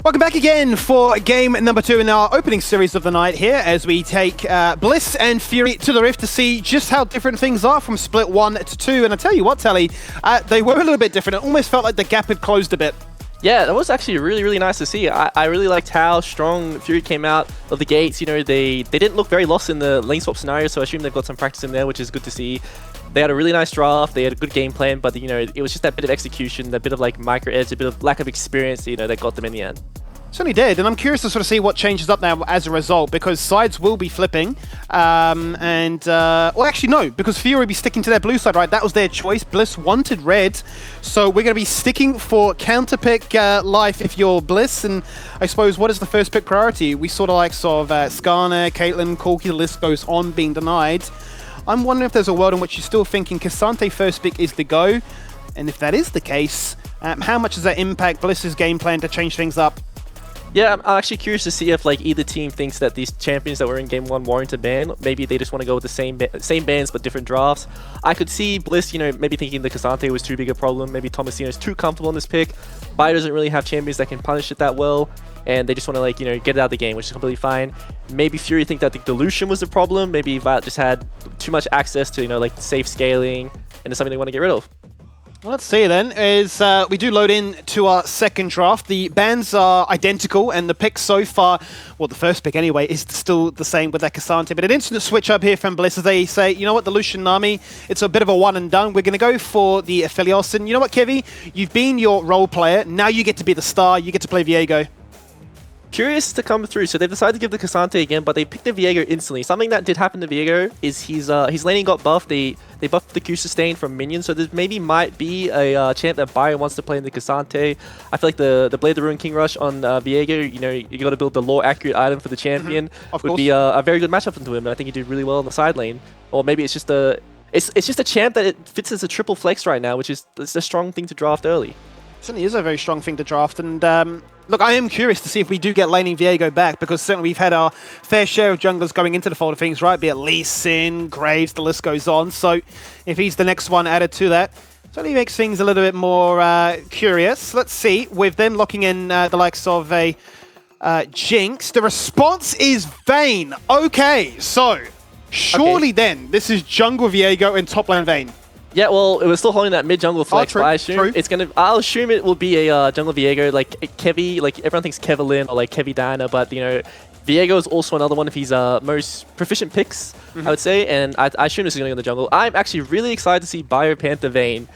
Welcome back again for game number 2 in our opening series of the night here as we take Bliss and Fury to the Rift to see just how different things are from Split 1 to 2. And I tell you what, Tally, they were a little bit different. It almost felt like the gap had closed a bit. Yeah, that was actually really, really nice to see. I really liked how strong Fury came out of the gates. You know, they didn't look very lost in the lane swap scenario, so I assume they've got some practice in there, which is good to see. They had a really nice draft, they had a good game plan, but, you know, it was just that bit of execution, that bit of, like, micro-edge, a bit of lack of experience, you know, that got them in the end. Certainly did, and I'm curious to sort of see what changes up now as a result, because sides will be flipping, well, actually no, because Fury will be sticking to their blue side, right? That was their choice. Bliss wanted red, so we're going to be sticking for counter pick life if you're Bliss, and I suppose what is the first pick priority? We saw the likes of Skarner, Caitlyn, Corki, the list goes on being denied. I'm wondering if there's a world in which you're still thinking K'Sante first pick is the go, and if that is the case, how much does that impact Bliss's game plan to change things up? Yeah, I'm actually curious to see if like either team thinks that these champions that were in game 1 warrant a ban. Maybe they just want to go with the same bans but different drafts. I could see Bliss, you know, maybe thinking the K'Sante was too big a problem. Maybe Tomasino's too comfortable in this pick. Bio doesn't really have champions that can punish it that well, and they just want to, like, you know, get it out of the game, which is completely fine. Maybe Fury think that the dilution was the problem. Maybe Violet just had too much access to, you know, like safe scaling, and it's something they want to get rid of. Well, let's see then, as we do load in to our second draft. The bans are identical, and the pick so far, well, the first pick anyway, is still the same with that K'Sante. But an instant switch up here from Bliss as they say, you know what, the Lucian Nami, it's a bit of a one and done. We're going to go for the Aphelios. And you know what, Kevy? You've been your role player. Now you get to be the star. You get to play Viego. Curious to come through, so they've decided to give the K'Sante again, but they picked the Viego instantly. Something that did happen to Viego is his laning got buffed. They buffed the Q sustain from minions, so there maybe might be a champ that Bio wants to play in the K'Sante. I feel like the Blade of the Ruin King Rush on Viego, you know, you got to build the lore accurate item for the champion. Would be a very good matchup into him, and I think he did really well on the side lane. Or maybe it's just a champ that it fits as a triple flex right now, which is it's a strong thing to draft early. Certainly is a very strong thing to draft, and look, I am curious to see if we do get laning Viego back, because certainly we've had our fair share of junglers going into the fold of things, right? Be it Lee Sin, Graves, the list goes on. So if he's the next one added to that, certainly makes things a little bit more curious. Let's see, with them locking in the likes of a Jinx, the response is Vayne. Okay, so surely then this is jungle Viego and top lane Vayne. Yeah, well, it was still holding that mid jungle flex, true, but I assume it's gonna. I'll assume it will be a jungle Viego, like Kevy, like everyone thinks Kevlin or like Kevy Diana, but you know, Viego is also another one of his most proficient picks, I would say, and I assume this is gonna go in the jungle. I'm actually really excited to see Bio Panther Vayne.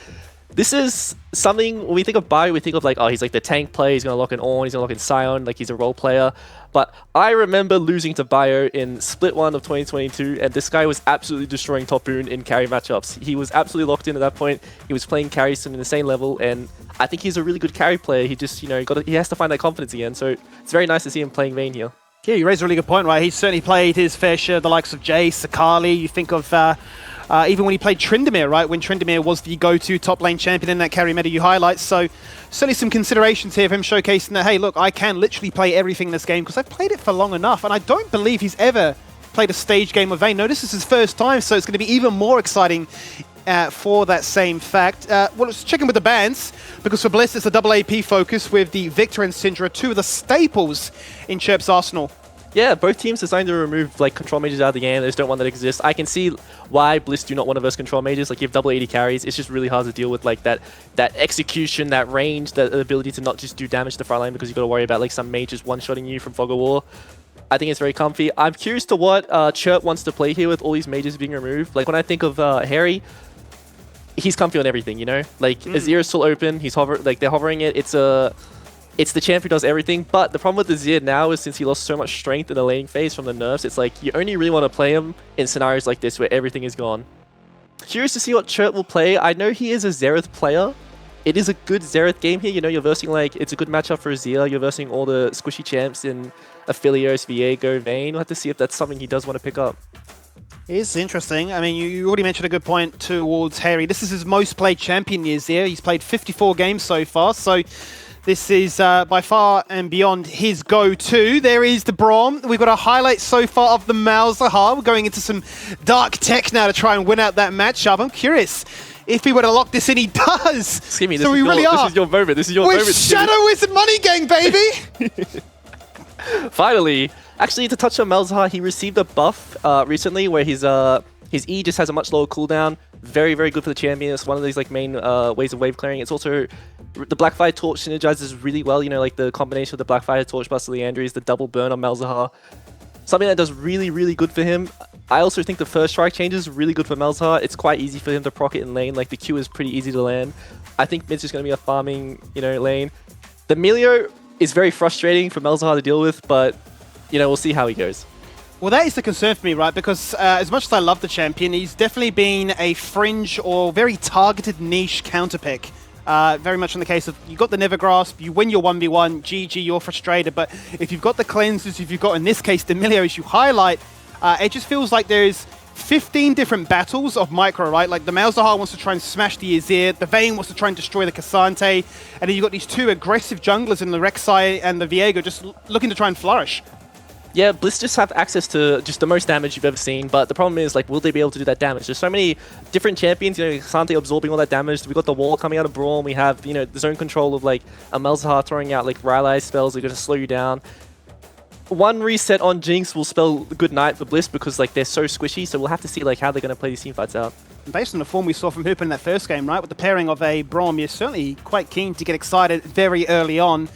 This is something, when we think of Bio, we think of like, oh, he's like the tank player, he's gonna lock in Ornn, he's gonna lock in Sion, like he's a role player. But I remember losing to Bio in Split 1 of 2022, and this guy was absolutely destroying top boon in carry matchups. He was absolutely locked in at that point. He was playing carry sim in the same level, and I think he's a really good carry player. He just, you know, he has to find that confidence again. So it's very nice to see him playing Vayne here. Yeah, you raised a really good point, right? He's certainly played his fair share of the likes of Jace, Sakali. You think of even when he played Tryndamere, right? When Tryndamere was the go-to top lane champion in that carry meta you highlight. So certainly some considerations here of him showcasing that, hey, look, I can literally play everything in this game because I've played it for long enough. And I don't believe he's ever played a stage game of Vayne. No, this is his first time, so it's going to be even more exciting for that same fact. Well, let's check in with the bans, because for Bliss, it's a double AP focus with the Victor and Syndra, two of the staples in Chirp's arsenal. Yeah, both teams decided to remove like control mages out of the game. They just don't want that to exist. I can see why Bliss do not want to verse control mages. Like, you have double 80 carries. It's just really hard to deal with like that execution, that range, that ability to not just do damage to the front line, because you've got to worry about like some mages one-shotting you from Fog of War. I think it's very comfy. I'm curious to what Chirp wants to play here with all these mages being removed. Like, when I think of Harry, he's comfy on everything, you know? Like, Azir is still open. He's they're hovering it. It's the champ who does everything, but the problem with Azir now is since he lost so much strength in the laning phase from the nerfs, it's like you only really want to play him in scenarios like this where everything is gone. Curious to see what Chirp will play. I know he is a Xerath player. It is a good Xerath game here. You know, you're versing like, it's a good matchup for Azir. You're versing all the squishy champs in Aphelios, Viego, Vayne. We'll have to see if that's something he does want to pick up. It's interesting. I mean, you already mentioned a good point towards Harry. This is his most played champion years here. He's played 54 games so far, so this is by far and beyond his go-to. There is the Braum. We've got a highlight so far of the Malzahar. We're going into some dark tech now to try and win out that matchup. I'm curious if he were to lock this in, he does. Skimmy, so we really are. This is your moment. This is your With moment. Shadow Wizard Money Gang, baby! Finally. Actually, to touch on Malzahar, he received a buff recently where his E just has a much lower cooldown. Very, very good for the champion. It's one of these like main ways of wave clearing. It's also the Blackfire Torch synergizes really well. You know, like the combination of the Blackfire Torch plus the Leandries, the double burn on Malzahar. Something that does really, really good for him. I also think the first strike change is really good for Malzahar. It's quite easy for him to proc it in lane. Like the Q is pretty easy to land. I think mid's just going to be a farming, you know, lane. The Melio is very frustrating for Malzahar to deal with, but you know, we'll see how he goes. Well, that is the concern for me, right? Because as much as I love the champion, he's definitely been a fringe or very targeted niche counterpick. Very much in the case of, you got the Never Grasp, you win your 1v1, GG, you're frustrated. But if you've got the cleanses, if you've got, in this case, the Melio, as you highlight, it just feels like there's 15 different battles of micro, right? Like the Malzahar wants to try and smash the Azir, the Vayne wants to try and destroy the Cassante, and then you've got these two aggressive junglers in the Rek'Sai and the Viego just looking to try and flourish. Yeah, Bliss just have access to just the most damage you've ever seen, but the problem is, like, will they be able to do that damage? There's so many different champions, you know, Cassante absorbing all that damage. We got the wall coming out of Brawl, and we have, you know, the zone control of, like, a Malzahar throwing out, like, Rylai's spells that are going to slow you down. One reset on Jinx will spell good night for Bliss because, like, they're so squishy, so we'll have to see, like, how they're going to play these teamfights out. Based on the form we saw from Hooper in that first game, right, with the pairing of a Braum, you're certainly quite keen to get excited very early on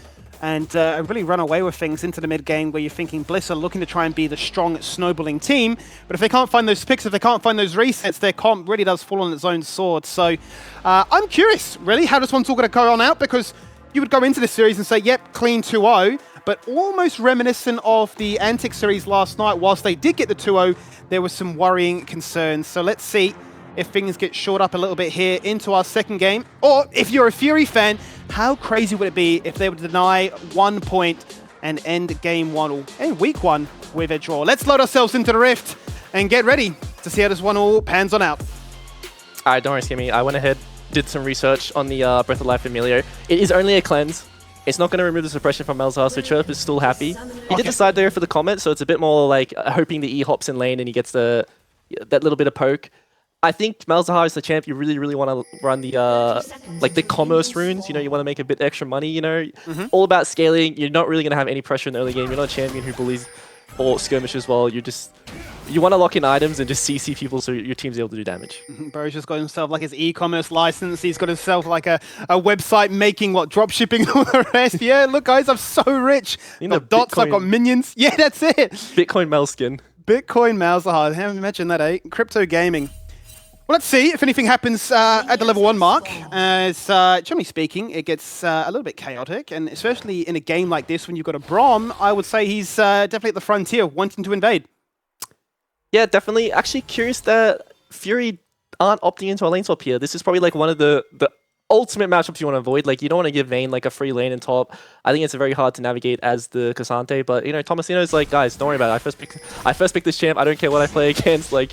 and really run away with things into the mid-game where you're thinking Bliss are looking to try and be the strong, snowballing team, but if they can't find those picks, if they can't find those resets, their comp really does fall on its own sword. So I'm curious, really, how this one's all going to go on out, because you would go into this series and say, yep, clean 2-0, but almost reminiscent of the Antic series last night. Whilst they did get the 2-0, there were some worrying concerns. So let's see if things get short up a little bit here into our second game. Or if you're a Fury fan, how crazy would it be if they would deny 1 point and end game one or end week one with a draw? Let's load ourselves into the Rift and get ready to see how this one all pans on out. All right, don't worry, Skimmy. I went ahead, did some research on the Breath of Life Emilio. It is only a cleanse. It's not going to remove the suppression from Malzahar, so Chirp is still happy. He did decide there for the comment, so it's a bit more like hoping the E hops in lane and he gets that little bit of poke. I think Malzahar is the champ. You really, really want to run the like the commerce runes. You know, you want to make a bit extra money. You know, all about scaling. You're not really going to have any pressure in the early game. You're not a champion who bullies or skirmishes well. You want to lock in items and just CC people so your team's able to do damage. Bro's just got himself like his e-commerce license. He's got himself like a website making drop shipping and all the rest. Yeah, look guys, I'm so rich. You know, I've got dots, I've got minions. Yeah, that's it. Bitcoin Malskin. Bitcoin Malzahar. Imagine that, eh? Crypto gaming. Well, let's see if anything happens at the level 1 mark. As generally speaking, it gets a little bit chaotic, and especially in a game like this when you've got a Braum, I would say he's definitely at the frontier, wanting to invade. Yeah, definitely. Actually curious that Fury aren't opting into a lane swap here. This is probably like one of the ultimate matchups you want to avoid. Like, you don't want to give Vayne like a free lane in top. I think it's very hard to navigate as the Cassante, but you know, Tomasino's like, guys, don't worry about it. I first picked this champ. I don't care what I play against. Like,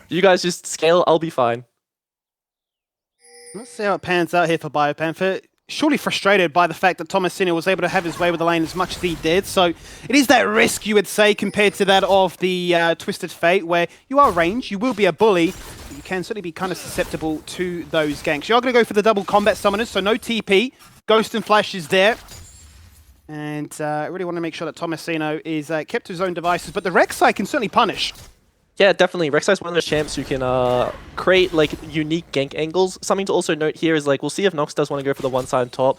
you guys just scale, I'll be fine. Let's see how it pans out here for Biopanther. Surely frustrated by the fact that Tomasino was able to have his way with the lane as much as he did. So it is that risk, you would say, compared to that of the Twisted Fate, where you are ranged, you will be a bully, but you can certainly be kind of susceptible to those ganks. You are going to go for the double combat summoners, so no TP. Ghost and Flash is there. And I really want to make sure that Tomasino is kept to his own devices, but the Rek'Sai can certainly punish. Yeah, definitely. Rek'Sai's one of those champs who can create like unique gank angles. Something to also note here is like, we'll see if Nox does want to go for the one side top.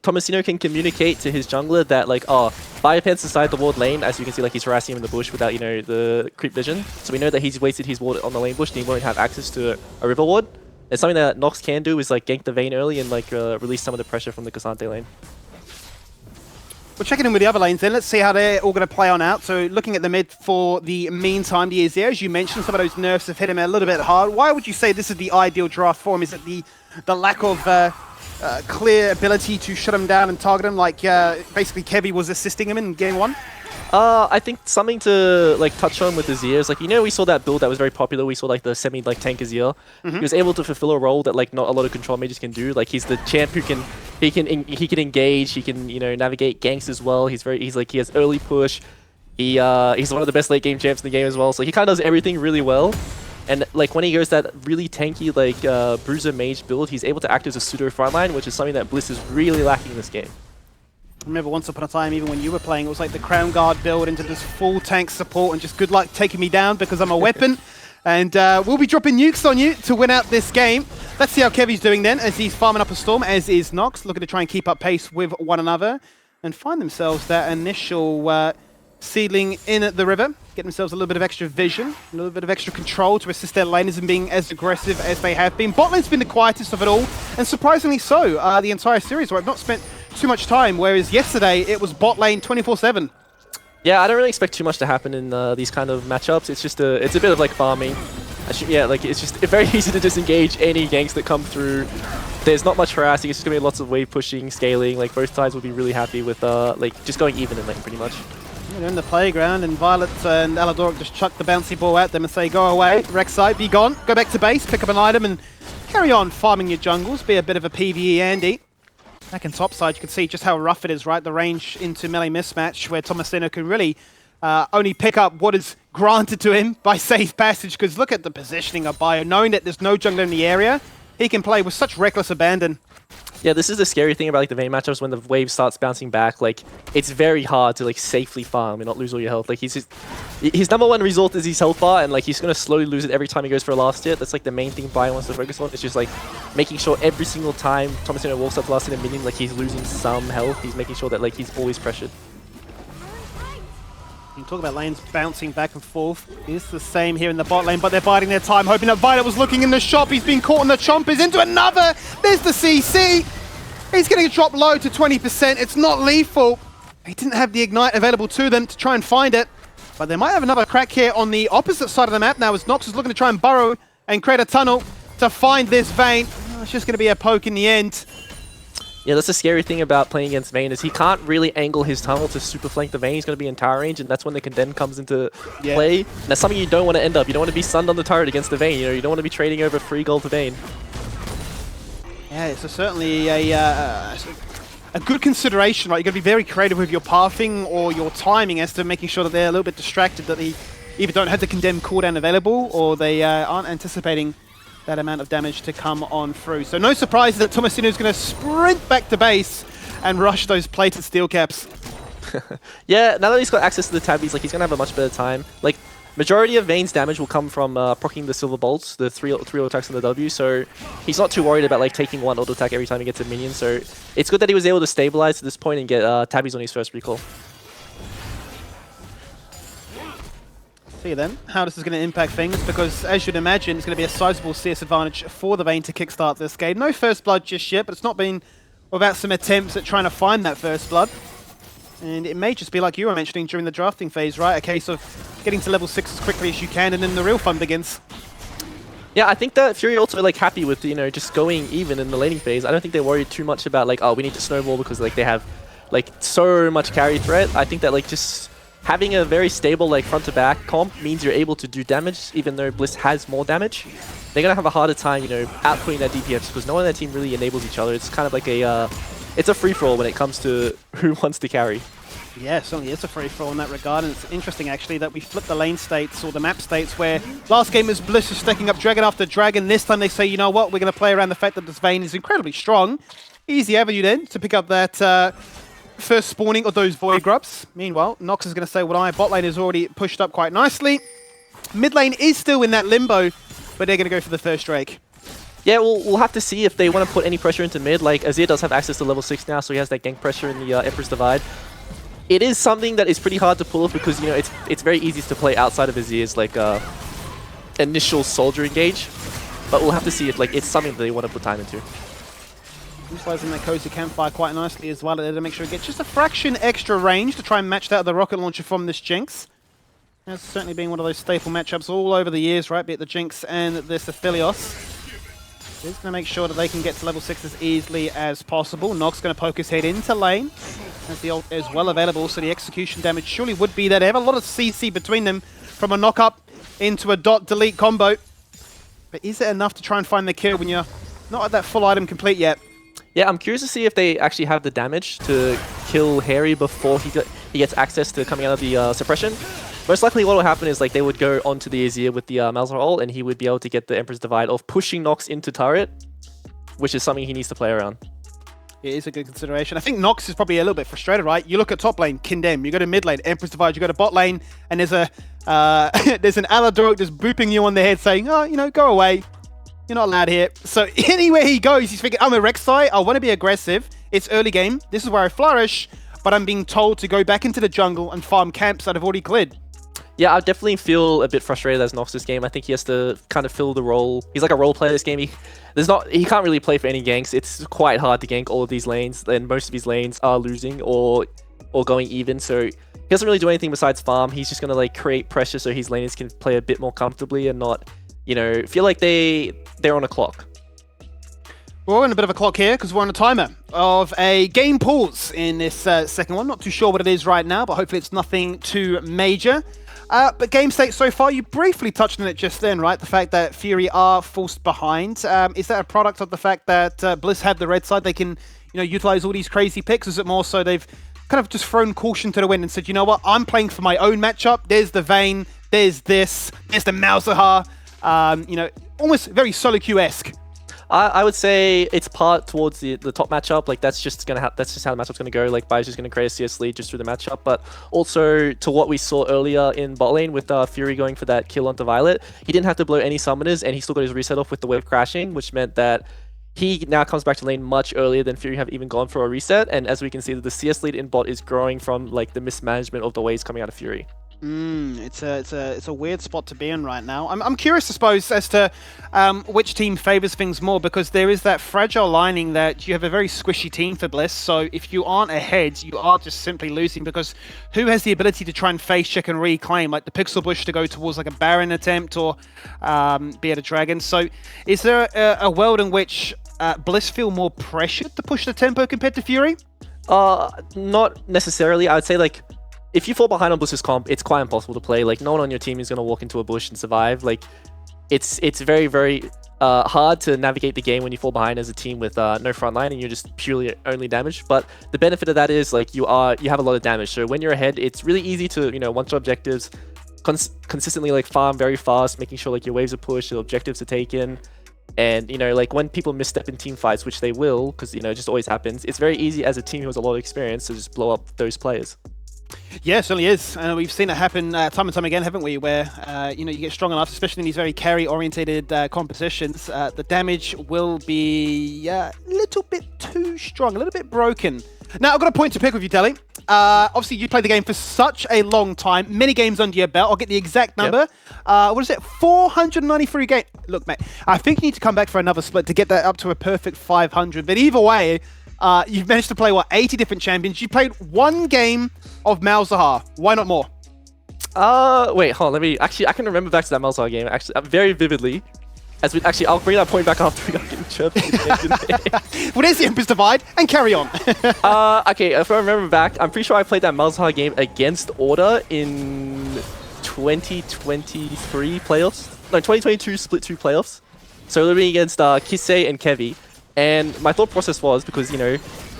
Tomasino can communicate to his jungler that like, Biopant's inside the ward lane, as you can see, like he's harassing him in the bush without, you know, the creep vision. So we know that he's wasted his ward on the lane bush and he won't have access to a river ward. And something that Nox can do is like gank the Vayne early and like release some of the pressure from the Cassante lane. We're checking in with the other lanes then. Let's see how they're all going to play on out. So looking at the mid for the meantime, the Azir, as you mentioned, some of those nerfs have hit him a little bit hard. Why would you say this is the ideal draft for him? Is it the lack of clear ability to shut him down and target him like basically Kevy was assisting him in game 1? I think something to like touch on with Azir is like, you know, we saw that build that was very popular. We saw like the semi like tank Azir. He was able to fulfill a role that like not a lot of control mages can do. Like, he's the champ who can engage. He can, you know, navigate ganks as well. He has early push. He's one of the best late game champs in the game as well. So he kind of does everything really well. And like when he goes that really tanky like Bruiser Mage build, he's able to act as a pseudo frontline, which is something that Bliss is really lacking in this game. I remember once upon a time, even when you were playing, it was like the Crown Guard build into this full tank support and just good luck taking me down because I'm a weapon. And we'll be dropping nukes on you to win out this game. Let's see how Kevy's doing then as he's farming up a storm, as is Nox, looking to try and keep up pace with one another and find themselves that initial seedling in the river, get themselves a little bit of extra vision, a little bit of extra control to assist their laners in being as aggressive as they have been. Bot lane's been the quietest of it all, and surprisingly so, the entire series, where I've not spent too much time, whereas yesterday it was bot lane 24/7. Yeah, I don't really expect too much to happen in these kind of matchups. It's just it's a bit of like farming. Yeah, like it's just very easy to disengage any ganks that come through. There's not much harassing. It's just gonna be lots of wave pushing, scaling. Like both sides will be really happy with like just going even in lane pretty much. Yeah, they're in the playground, and Violet and Aladoric just chuck the bouncy ball at them and say, "Go away, Rek'Sai, be gone. Go back to base, pick up an item, and carry on farming your jungles. Be a bit of a PvE Andy." Back in top side, you can see just how rough it is, right? The range into melee mismatch, where Tomasino can really only pick up what is granted to him by safe passage, because look at the positioning of Bio. Knowing that there's no jungler in the area, he can play with such reckless abandon. Yeah, this is the scary thing about like the Vayne matchups. When the wave starts bouncing back, like it's very hard to like safely farm and not lose all your health. Like his number one result is his health bar, and like he's gonna slowly lose it every time he goes for a last hit. That's like the main thing Bio wants to focus on. It's just like making sure every single time Tomasino walks up last hit a minion, like he's losing some health. He's making sure that like he's always pressured. You talk about lanes bouncing back and forth. It's the same here in the bot lane, but they're biding their time, hoping that Violet was looking in the shop. He's been caught on the chomp. He's into another. There's the CC. He's going to drop low to 20%. It's not lethal. He didn't have the Ignite available to them to try and find it. But they might have another crack here on the opposite side of the map now, as Nox is looking to try and burrow and create a tunnel to find this Vayne. Oh, it's just going to be a poke in the end. Yeah, that's the scary thing about playing against Vayne, is he can't really angle his tunnel to super flank the Vayne. He's going to be in tower range, and that's when the condemn comes into play. And that's something you don't want to end up. You don't want to be sunned on the turret against the Vayne. You know, you don't want to be trading over free gold to Vayne. Yeah, it's certainly a good consideration, right? You've got to be very creative with your pathing or your timing as to making sure that they're a little bit distracted, that they either don't have the condemn cooldown available or they aren't anticipating that amount of damage to come on through. So no surprise that Tomasino is going to sprint back to base and rush those plated steel caps. Yeah, now that he's got access to the tabbies, like he's going to have a much better time. Like, majority of Vayne's damage will come from proccing the silver bolts, the three auto attacks on the W, so he's not too worried about like taking one auto attack every time he gets a minion, so it's good that he was able to stabilize to this point and get tabbies on his first recall. See then how this is going to impact things, because as you'd imagine, it's going to be a sizable CS advantage for the Vayne to kickstart this game. No first blood just yet, but it's not been without some attempts at trying to find that first blood. And it may just be like you were mentioning during the drafting phase, right? A case of getting to level 6 as quickly as you can, and then the real fun begins. Yeah, I think that Fury also like happy with, you know, just going even in the laning phase. I don't think they're worried too much about like, oh, we need to snowball because like they have like so much carry threat. I think that like just having a very stable like front to back comp means you're able to do damage, even though Bliss has more damage. They're gonna have a harder time, you know, outputting that DPS because no one on their team really enables each other. It's kind of like a it's a free-for-all when it comes to who wants to carry. Yeah, certainly it's a free-for-all in that regard, and it's interesting actually that we flipped the lane states or the map states, where last game was Bliss just stacking up dragon after dragon. This time they say, you know what, we're going to play around the fact that this Vayne is incredibly strong. Easy avenue then to pick up that first spawning of those Void Grubs. Meanwhile, Nox is going to say, well, bot lane is already pushed up quite nicely. Mid lane is still in that limbo, but they're going to go for the first Drake. Yeah, we'll have to see if they want to put any pressure into mid. Like, Azir does have access to level 6 now, so he has that gank pressure in the Emperor's Divide. It is something that is pretty hard to pull off because, you know, it's very easy to play outside of Azir's, like, initial soldier engage. But we'll have to see if, like, it's something that they want to put time into. Utilizing that cozy campfire quite nicely as well to make sure it gets just a fraction extra range to try and match that with the rocket launcher from this Jinx. That's certainly been one of those staple matchups all over the years, right? Be it the Jinx and this Aphelios. Just going to make sure that they can get to level 6 as easily as possible. Nox going to poke his head into lane, as the ult is well available, so the execution damage surely would be there. They have a lot of CC between them from a knock-up into a dot-delete combo. But is it enough to try and find the kill when you're not at that full item complete yet? Yeah, I'm curious to see if they actually have the damage to kill Harry before he gets access to coming out of the suppression. most likely what will happen is like they would go onto the Azir with the Malzahar ult, and he would be able to get the Emperor's Divide off pushing Nox into turret, which is something he needs to play around. It is a good consideration. I think Nox is probably a little bit frustrated, right? You look at top lane, Condemn. You go to mid lane, Empress Divide. You go to bot lane, and there's a there's an Aladoric just booping you on the head saying, oh, you know, go away. You're not allowed here. So anywhere he goes, he's thinking, I'm a Rek'Sai. I want to be aggressive. It's early game. This is where I flourish. But I'm being told to go back into the jungle and farm camps that I've already cleared. Yeah, I definitely feel a bit frustrated as Nox this game. I think he has to kind of fill the role. He's like a role player this game. He can't really play for any ganks. It's quite hard to gank all of these lanes, and most of his lanes are losing or going even. So he doesn't really do anything besides farm. He's just gonna like create pressure so his laners can play a bit more comfortably and not, you know, feel like they're on a clock. We're on a bit of a clock here because we're on a timer of a game pause in this second one. Not too sure what it is right now, but hopefully it's nothing too major. But game state so far, you briefly touched on it just then, right? The fact that Fury are forced behind. Is that a product of the fact that Bliss have the red side? They can, you know, utilize all these crazy picks? Is it more so they've kind of just thrown caution to the wind and said, you know what, I'm playing for my own matchup. There's the Vayne, there's this, there's the Malzahar. You know, almost very solo queue-esque. I would say it's part towards the top matchup. Like that's just how the matchup's gonna go. Like Bai's just gonna create a CS lead just through the matchup. But also to what we saw earlier in bot lane with Fury going for that kill onto Violet, he didn't have to blow any summoners, and he still got his reset off with the wave crashing, which meant that he now comes back to lane much earlier than Fury have even gone for a reset. And as we can see, the CS lead in bot is growing from like the mismanagement of the waves coming out of Fury. It's a weird spot to be in right now. I'm curious, I suppose, as to which team favors things more, because there is that fragile lining that you have a very squishy team for Bliss. So if you aren't ahead, you are just simply losing, because who has the ability to try and face check and reclaim, like the Pixel Bush to go towards like a Baron attempt or be at a Dragon? So is there a world in which Bliss feel more pressured to push the tempo compared to Fury? Not necessarily. I would say like, if you fall behind on Bliss's comp, it's quite impossible to play. Like, no one on your team is going to walk into a bush and survive. Like, it's very, very hard to navigate the game when you fall behind as a team with no front line and you're just purely only damaged. But the benefit of that is, like, you have a lot of damage. So when you're ahead, it's really easy to, you know, one-shot objectives, consistently, like, farm very fast, making sure, like, your waves are pushed, your objectives are taken. And, you know, like, when people misstep in team fights, which they will, because, you know, it just always happens, it's very easy as a team who has a lot of experience to just blow up those players. Yeah, it certainly is. We've seen it happen time and time again, haven't we? Where you know, you get strong enough, especially in these very carry-orientated competitions, the damage will be a little bit too strong, a little bit broken. Now, I've got a point to pick with you, Telly. Obviously, you played the game for such a long time, many games under your belt. I'll get the exact number. Yep. What is it? 493 games. Look, mate, I think you need to come back for another split to get that up to a perfect 500. But either way, you've managed to play, what, 80 different champions. You played one game of Malzahar. Why not more? Wait, hold on. Let me... Actually, I can remember back to that Malzahar game, actually, very vividly. Actually, I'll bring that point back after we got getting chirped. Well, there's the Empress Divide, and carry on. Okay, if I remember back, I'm pretty sure I played that Malzahar game against Order in 2023 playoffs. No, 2022 Split 2 playoffs. So we were against Kisei and Kevi. And my thought process was, because, you know,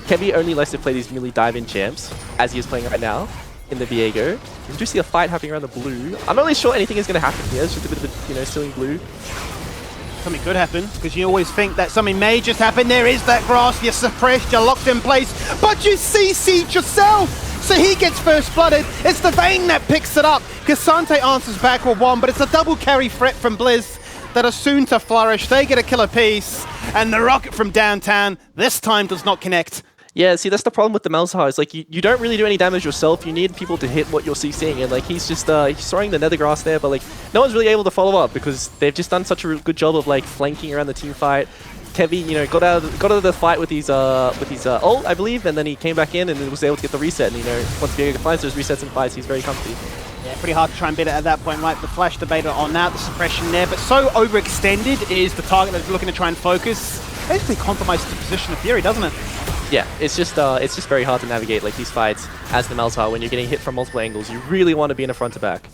Kevi only likes to play these melee dive-in champs, as he is playing right now in the Viego. We do see a fight happening around the blue. I'm not really sure anything is going to happen here. It's just a bit of a, you know, stealing blue. Something could happen, because you always think that something may just happen. There is that grass, you're suppressed, you're locked in place, but you CC'd yourself! So he gets first blooded. It's the Vayne that picks it up. Cassante answers back with one, but it's a double carry threat from Bliss that are soon to flourish. They get a kill apiece, and the rocket from downtown this time does not connect. Yeah, see, that's the problem with the Malzahar. It's like, you don't really do any damage yourself. You need people to hit what you're CCing, and like, he's just he's throwing the nether grass there, but like, no one's really able to follow up because they've just done such a good job of like flanking around the team fight. Kevi, you know, got out of the fight with his ult, I believe, and then he came back in and was able to get the reset. And, you know, once Viego finds those resets and fights, he's very comfy. Yeah, pretty hard to try and beat it at that point, right? The flash debater on that, the suppression there, but so overextended is the target that's looking to try and focus. Basically compromises the position of Fury, doesn't it? Yeah, it's just very hard to navigate like these fights as the Malzahar when you're getting hit from multiple angles. You really want to be in a front to back.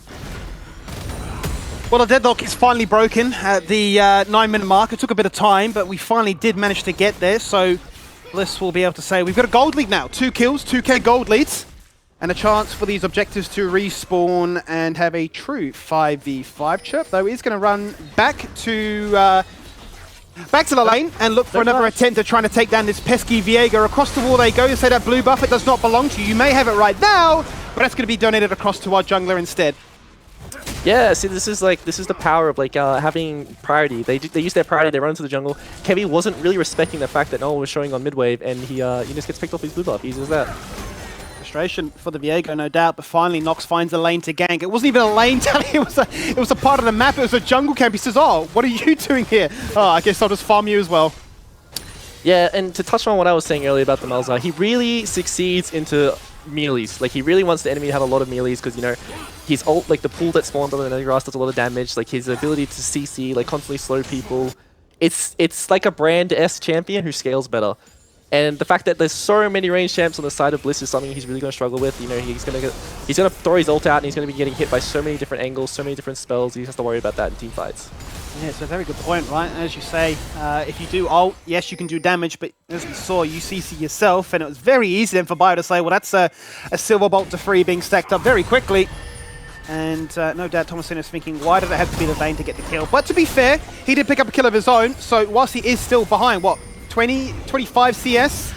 Well, the deadlock is finally broken at the 9-minute mark. It took a bit of time, but we finally did manage to get there. So Bliss will be able to say we've got a gold lead now. 2 kills, 2k gold leads. And a chance for these objectives to respawn and have a true 5v5. Chirp, though, is going to run back to the lane and look for another attempt at trying to take down this pesky Viega. Across the wall they go. You say that blue buff, it does not belong to you. You may have it right now, but that's going to be donated across to our jungler instead. Yeah, see, this is the power of like having priority. They use their priority. They run into the jungle. Kevy wasn't really respecting the fact that no one was showing on mid wave, and he just gets picked off his blue buff. Easy as that. Frustration for the Viego, no doubt, but finally Nox finds a lane to gank. It wasn't even a lane, Tally. It was a part of the map. It was a jungle camp. He says, "Oh, what are you doing here?" Oh, I guess I'll just farm you as well. Yeah, and to touch on what I was saying earlier about the Malzahar, he really succeeds into melees. Like, he really wants the enemy to have a lot of melees because, you know, his ult, like the pool that spawned on the grass does a lot of damage. Like, his ability to CC, like, constantly slow people. It's like a brand S champion who scales better. And the fact that there's so many range champs on the side of Bliss is something he's really going to struggle with. You know, he's going to throw his ult out and he's going to be getting hit by so many different angles, so many different spells. He has to worry about that in team fights. Yeah, it's a very good point, right? As you say, if you do ult, yes, you can do damage, but as we saw, you CC yourself, and it was very easy then for Bio to say, well, that's a silver bolt to free being stacked up very quickly. And no doubt Thomasin is thinking, why did it have to be the Vayne to get the kill? But to be fair, he did pick up a kill of his own, so whilst he is still behind, what, 20, 25 CS?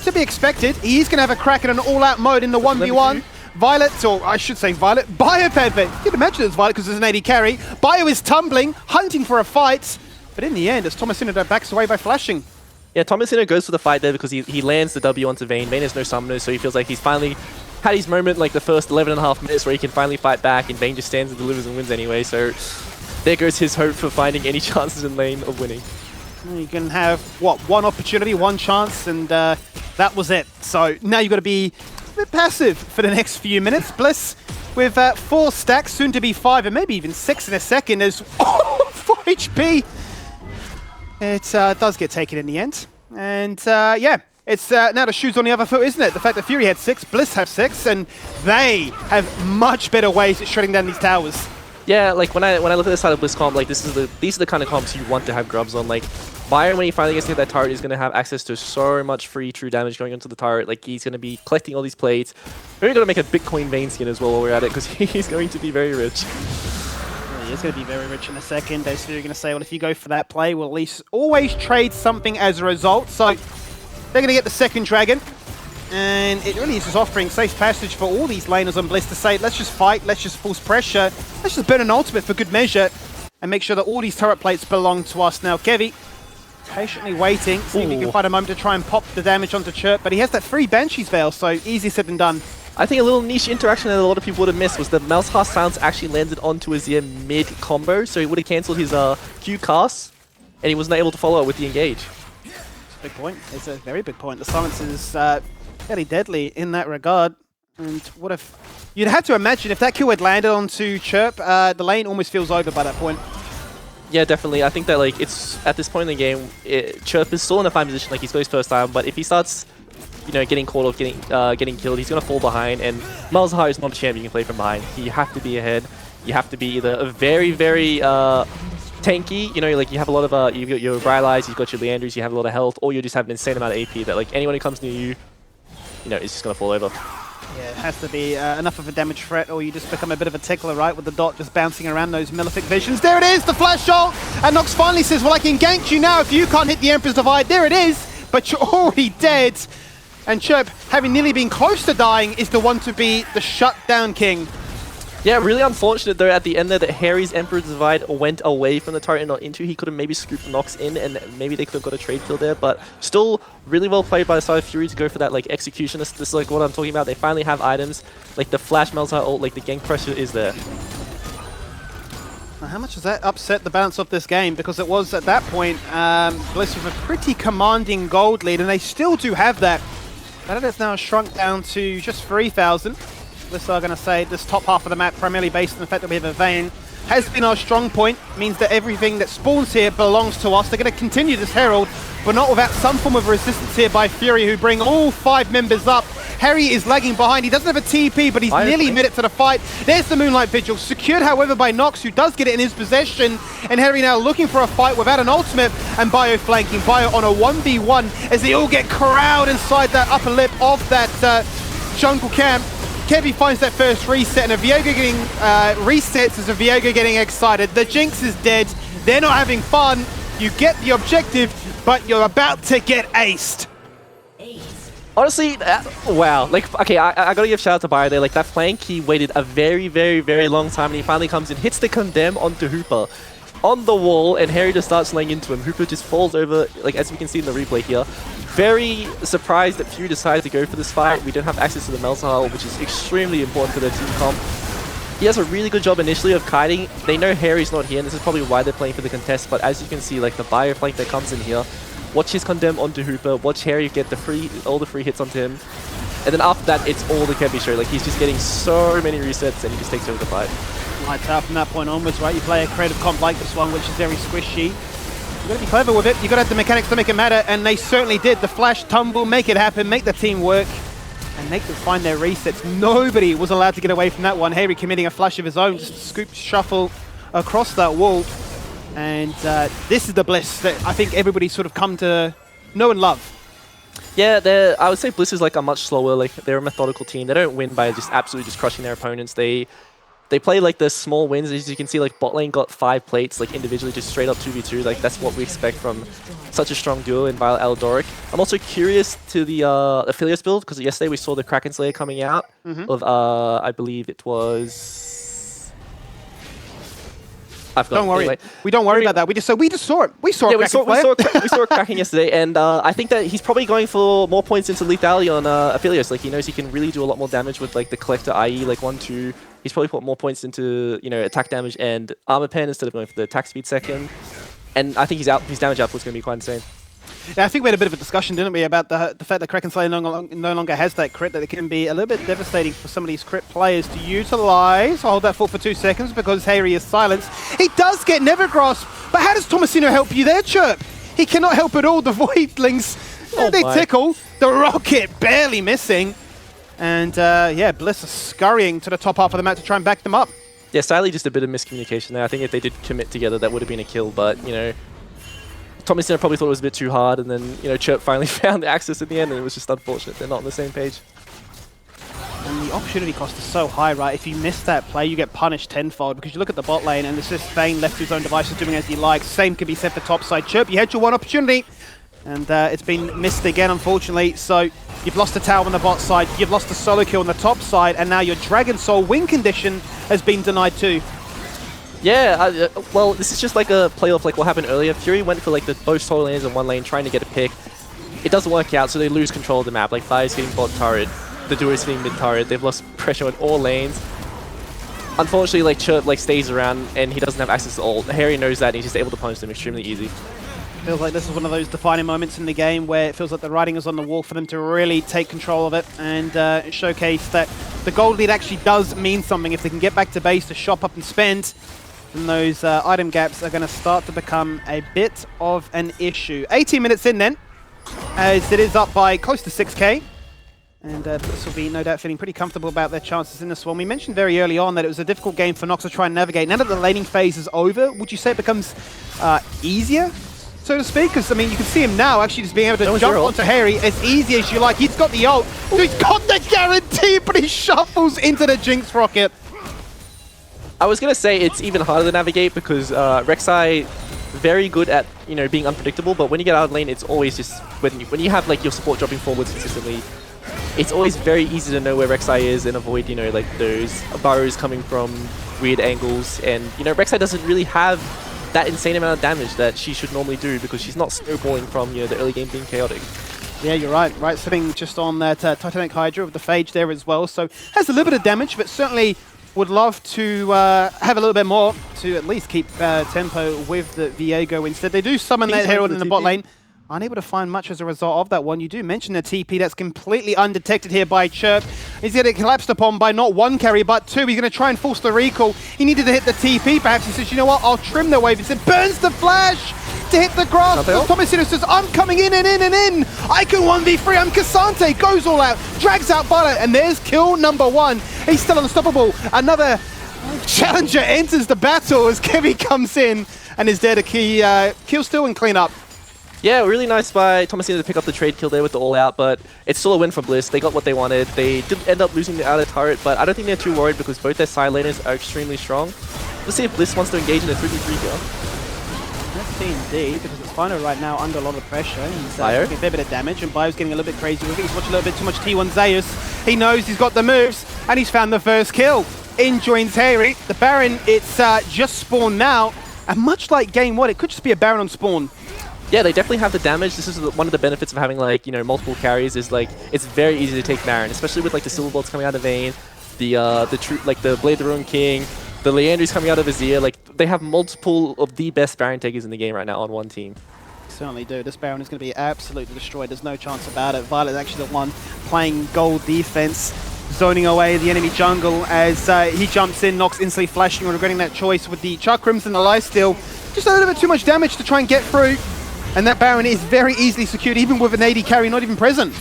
To be expected, he is going to have a crack in an all-out mode in the 1v1. Violet, or I should say Violet, Bio Pedvet. You can imagine it's Violet because there's an AD carry. Bio is tumbling, hunting for a fight. But in the end, as Thomasino backs away by flashing. Yeah, Thomasino goes for the fight there because he lands the W onto Vayne. Vayne has no summoners, so he feels like he's finally had his moment, like the first 11.5 minutes where he can finally fight back, and Vayne just stands and delivers and wins anyway. So there goes his hope for finding any chances in lane of winning. You can have, what, one opportunity, one chance, and that was it. So now you've got to be a bit passive for the next few minutes. Bliss with 4 stacks, soon to be 5, and maybe even 6 in a second as 4 HP. It does get taken in the end. And yeah, it's now the shoes on the other foot, isn't it? The fact that Fury had 6, Bliss have 6, and they have much better ways at shredding down these towers. Yeah, like when I look at the side of Bliss comp, like these are the kind of comps you want to have grubs on. Like Byron, when he finally gets to that turret, is going to have access to so much free true damage going onto the turret. Like he's going to be collecting all these plates. We're going to make a Bitcoin Vayne skin as well while we're at it because he's going to be very rich. Yeah, he is going to be very rich in a second. As you're going to say, well, if you go for that play, we'll at least always trade something as a result. So they're going to get the second dragon. And it really is just offering safe passage for all these laners on Bliss to say, let's just fight, let's just force pressure, let's just burn an ultimate for good measure, and make sure that all these turret plates belong to us. Now, Kevy, patiently waiting, see if he can find a moment to try and pop the damage onto Chirp, but he has that free Banshee's Veil, so easy said and done. I think a little niche interaction that a lot of people would have missed was that Malzahar Silence actually landed onto Azir mid-combo, so he would have cancelled his Q cast, and he wasn't able to follow it with the engage. Big point. It's a very big point. The silence is fairly deadly in that regard. And what if... You'd have to imagine if that kill had landed onto Chirp, the lane almost feels over by that point. Yeah, definitely. I think that like it's at this point in the game, Chirp is still in a fine position. Like he's got his first time, but if he starts, you know, getting caught off, getting killed, he's gonna fall behind. And Malzahar is not a champion you can play from behind. You have to be ahead. You have to be either a very, very tanky. You know, like you have a lot of you've got your Rylai's, you've got your Leanders, you have a lot of health, or you just have an insane amount of AP that like anyone who comes near you, you know, is just gonna fall over. Yeah, it has to be enough of a damage threat, or you just become a bit of a tickler, right? With the dot just bouncing around those Malefic visions. There it is, the flash ult! And Nox finally says, well, I can gank you now if you can't hit the Emperor's Divide. There it is, but you're already dead. And Chirp, having nearly been close to dying, is the one to be the shutdown king. Yeah, really unfortunate though at the end there that Harry's Emperor's Divide went away from the turret and not into. He could have maybe scooped Nox in and maybe they could have got a trade kill there, but still really well played by the side of Fury to go for that like execution. This is like what I'm talking about. They finally have items like the Flash Malzahar ult, like the gank pressure is there. Now, how much does that upset the balance of this game? Because it was at that point Bliss with a pretty commanding gold lead, and they still do have that. But it has now shrunk down to just 3,000. Bliss are going to say this top half of the map, primarily based on the fact that we have a Vayne, has been our strong point. Means that everything that spawns here belongs to us. They're going to continue this Herald, but not without some form of resistance here by Fury, who bring all 5 members up. Harry is lagging behind. He doesn't have a TP, but he's nearly made it to the fight. There's the Moonlight Vigil, secured, however, by Nox, who does get it in his possession. And Harry now looking for a fight without an ultimate, and Bio flanking. Bio on a 1v1 as they all get corralled inside that upper lip of that jungle camp. Kevy finds that first reset, and a Viego getting resets as a Viego getting excited. The Jinx is dead. They're not having fun. You get the objective, but you're about to get aced. Honestly, wow. Like, okay, I gotta give shout out to Bio there. Like, that flank, he waited a very, very, very long time, and he finally comes in, hits the condemn onto Hooper on the wall, and Harry just starts laying into him. Hooper just falls over, like, as we can see in the replay here. Very surprised that Fury decided to go for this fight. We don't have access to the Melzahal, which is extremely important for their team comp. He has a really good job initially of kiting. They know Harry's not here, and this is probably why they're playing for the contest, but as you can see, like, the Bio flank that comes in here, watch his condemn onto Hooper, watch Harry get all the free hits onto him, and then after that, it's all the Kevy show. Like, he's just getting so many resets, and he just takes over the fight. Lights out from that point onwards, right? You play a creative comp like this one, which is very squishy. You've got to be clever with it. You've got to have the mechanics to make it matter, and they certainly did. The flash, tumble, make it happen, make the team work, and make them find their resets. Nobody was allowed to get away from that one. Harry committing a flash of his own, just scoop, shuffle across that wall. And this is the Bliss that I think everybody's sort of come to know and love. Yeah, I would say Bliss is like a much slower, like, they're a methodical team. They don't win by just absolutely just crushing their opponents. They play like the small wins. As you can see, like, bot lane got 5 plates, like, individually, just straight up 2v2. Like, that's what we expect from such a strong duo in Violet Eldoric. I'm also curious to the Aphelios build, because yesterday we saw the Kraken Slayer coming out of, I believe it was... Don't worry. Anyway, we don't worry about that. We just saw it. We saw we saw Kraken yesterday, and I think that he's probably going for more points into lethality on Aphelios. Like, he knows he can really do a lot more damage with, like, the collector, i.e. like 1-2. He's probably put more points into, you know, attack damage and armor pen instead of going for the attack speed second. And I think his damage output's going to be quite insane. Yeah, I think we had a bit of a discussion, didn't we, about the fact that Kraken Slayer no longer has that crit, that it can be a little bit devastating for some of these crit players to utilize. Hold that thought for 2 seconds because Harry is silenced. He does get Never Grasp, but how does Tomasino help you there, Chirp? He cannot help at all. The Voidlings, they tickle. The Rocket barely missing. And yeah, Bliss is scurrying to the top half of the map to try and back them up. Yeah, sadly, just a bit of miscommunication there. I think if they did commit together, that would have been a kill, but, you know, Tomasino probably thought it was a bit too hard, and then, you know, Chirp finally found the access in the end, and it was just unfortunate they're not on the same page. And the opportunity cost is so high, right? If you miss that play, you get punished tenfold, because you look at the bot lane, and it's just Thane left to his own devices doing as he likes. Same could be said for topside. Chirp, you had your one opportunity, and it's been missed again, unfortunately. So you've lost a tower on the bot side, you've lost a solo kill on the top side, and now your Dragon Soul win condition has been denied too. Yeah, well, this is just like a playoff like what happened earlier. Fury went for like both solo lanes in one lane trying to get a pick. It doesn't work out, so they lose control of the map. Like, Fire's getting bot turret, the duo is getting mid turret. They've lost pressure on all lanes. Unfortunately, like, Chirp like stays around and he doesn't have access to ult. Harry knows that and he's just able to punish them extremely easy. Feels like this is one of those defining moments in the game where it feels like the writing is on the wall for them to really take control of it and showcase that the gold lead actually does mean something. If they can get back to base to shop up and spend, then those item gaps are going to start to become a bit of an issue. 18 minutes in then, as it is up by close to 6k. And this will be no doubt feeling pretty comfortable about their chances in this one. We mentioned very early on that it was a difficult game for Nox to try and navigate. Now that the laning phase is over, would you say it becomes easier, so to speak? Because, I mean, you can see him now actually just being able to jump onto Harry as easy as you like. He's got the ult, so he's got the guarantee, but he shuffles into the Jinx Rocket. I was going to say it's even harder to navigate because Rek'Sai very good at, you know, being unpredictable, but when you get out of lane, it's always just when you have like your support dropping forwards consistently, it's always very easy to know where Rek'Sai is and avoid, you know, like those burrows coming from weird angles. And, you know, Rek'Sai doesn't really have that insane amount of damage that she should normally do because she's not snowballing from, you know, the early game being chaotic. Yeah, you're right. Right, sitting just on that Titanic Hydra with the Phage there as well. So has a little bit of damage, but certainly would love to have a little bit more to at least keep tempo with the Viego instead. They do summon that Herald in the bot lane. Unable to find much as a result of that one. You do mention a TP that's completely undetected here by Chirp. He's getting collapsed upon by not one carry, but two. He's going to try and force the recall. He needed to hit the TP, perhaps. He says, you know what, I'll trim the wave. Instead, burns the flash to hit the grass. Tomasino says, I'm coming in and in and in. I can 1v3. I'm Cassante. Goes all out, drags out Violet, and there's kill number one. He's still unstoppable. Another challenger enters the battle as Kevy comes in and is there to kill steal and clean up. Yeah, really nice by Thomasina to pick up the trade kill there with the all-out, but it's still a win for Bliss. They got what they wanted. They did end up losing the outer turret, but I don't think they're too worried because both their side laners are extremely strong. Let's see if Bliss wants to engage in a 3v3 here. Let's see indeed, because it's Spino right now under a lot of pressure. He's Bio? taking a fair bit of damage, and Bio's getting a little bit crazy with it. He's watching a little bit too much T1 Zeus. He knows he's got the moves, and he's found the first kill. In joins Harry. The Baron, it's just spawned now, and much like game 1, it could just be a Baron on spawn. Yeah, they definitely have the damage. This is one of the benefits of having, like, you know, multiple carries is, like, it's very easy to take Baron, especially with, like, the Silver Bolts coming out of Vayne, the Blade of the Ruined King, the Leandry's coming out of Azir. Like, they have multiple of the best Baron takers in the game right now on one team. Certainly do. This Baron is going to be absolutely destroyed. There's no chance about it. Violet's actually the one playing gold defense, zoning away the enemy jungle as he jumps in, Nox instantly flashing, regretting that choice with the Chakrams and the lifesteal. Just a little bit too much damage to try and get through. And that Baron is very easily secured, even with an AD carry not even present.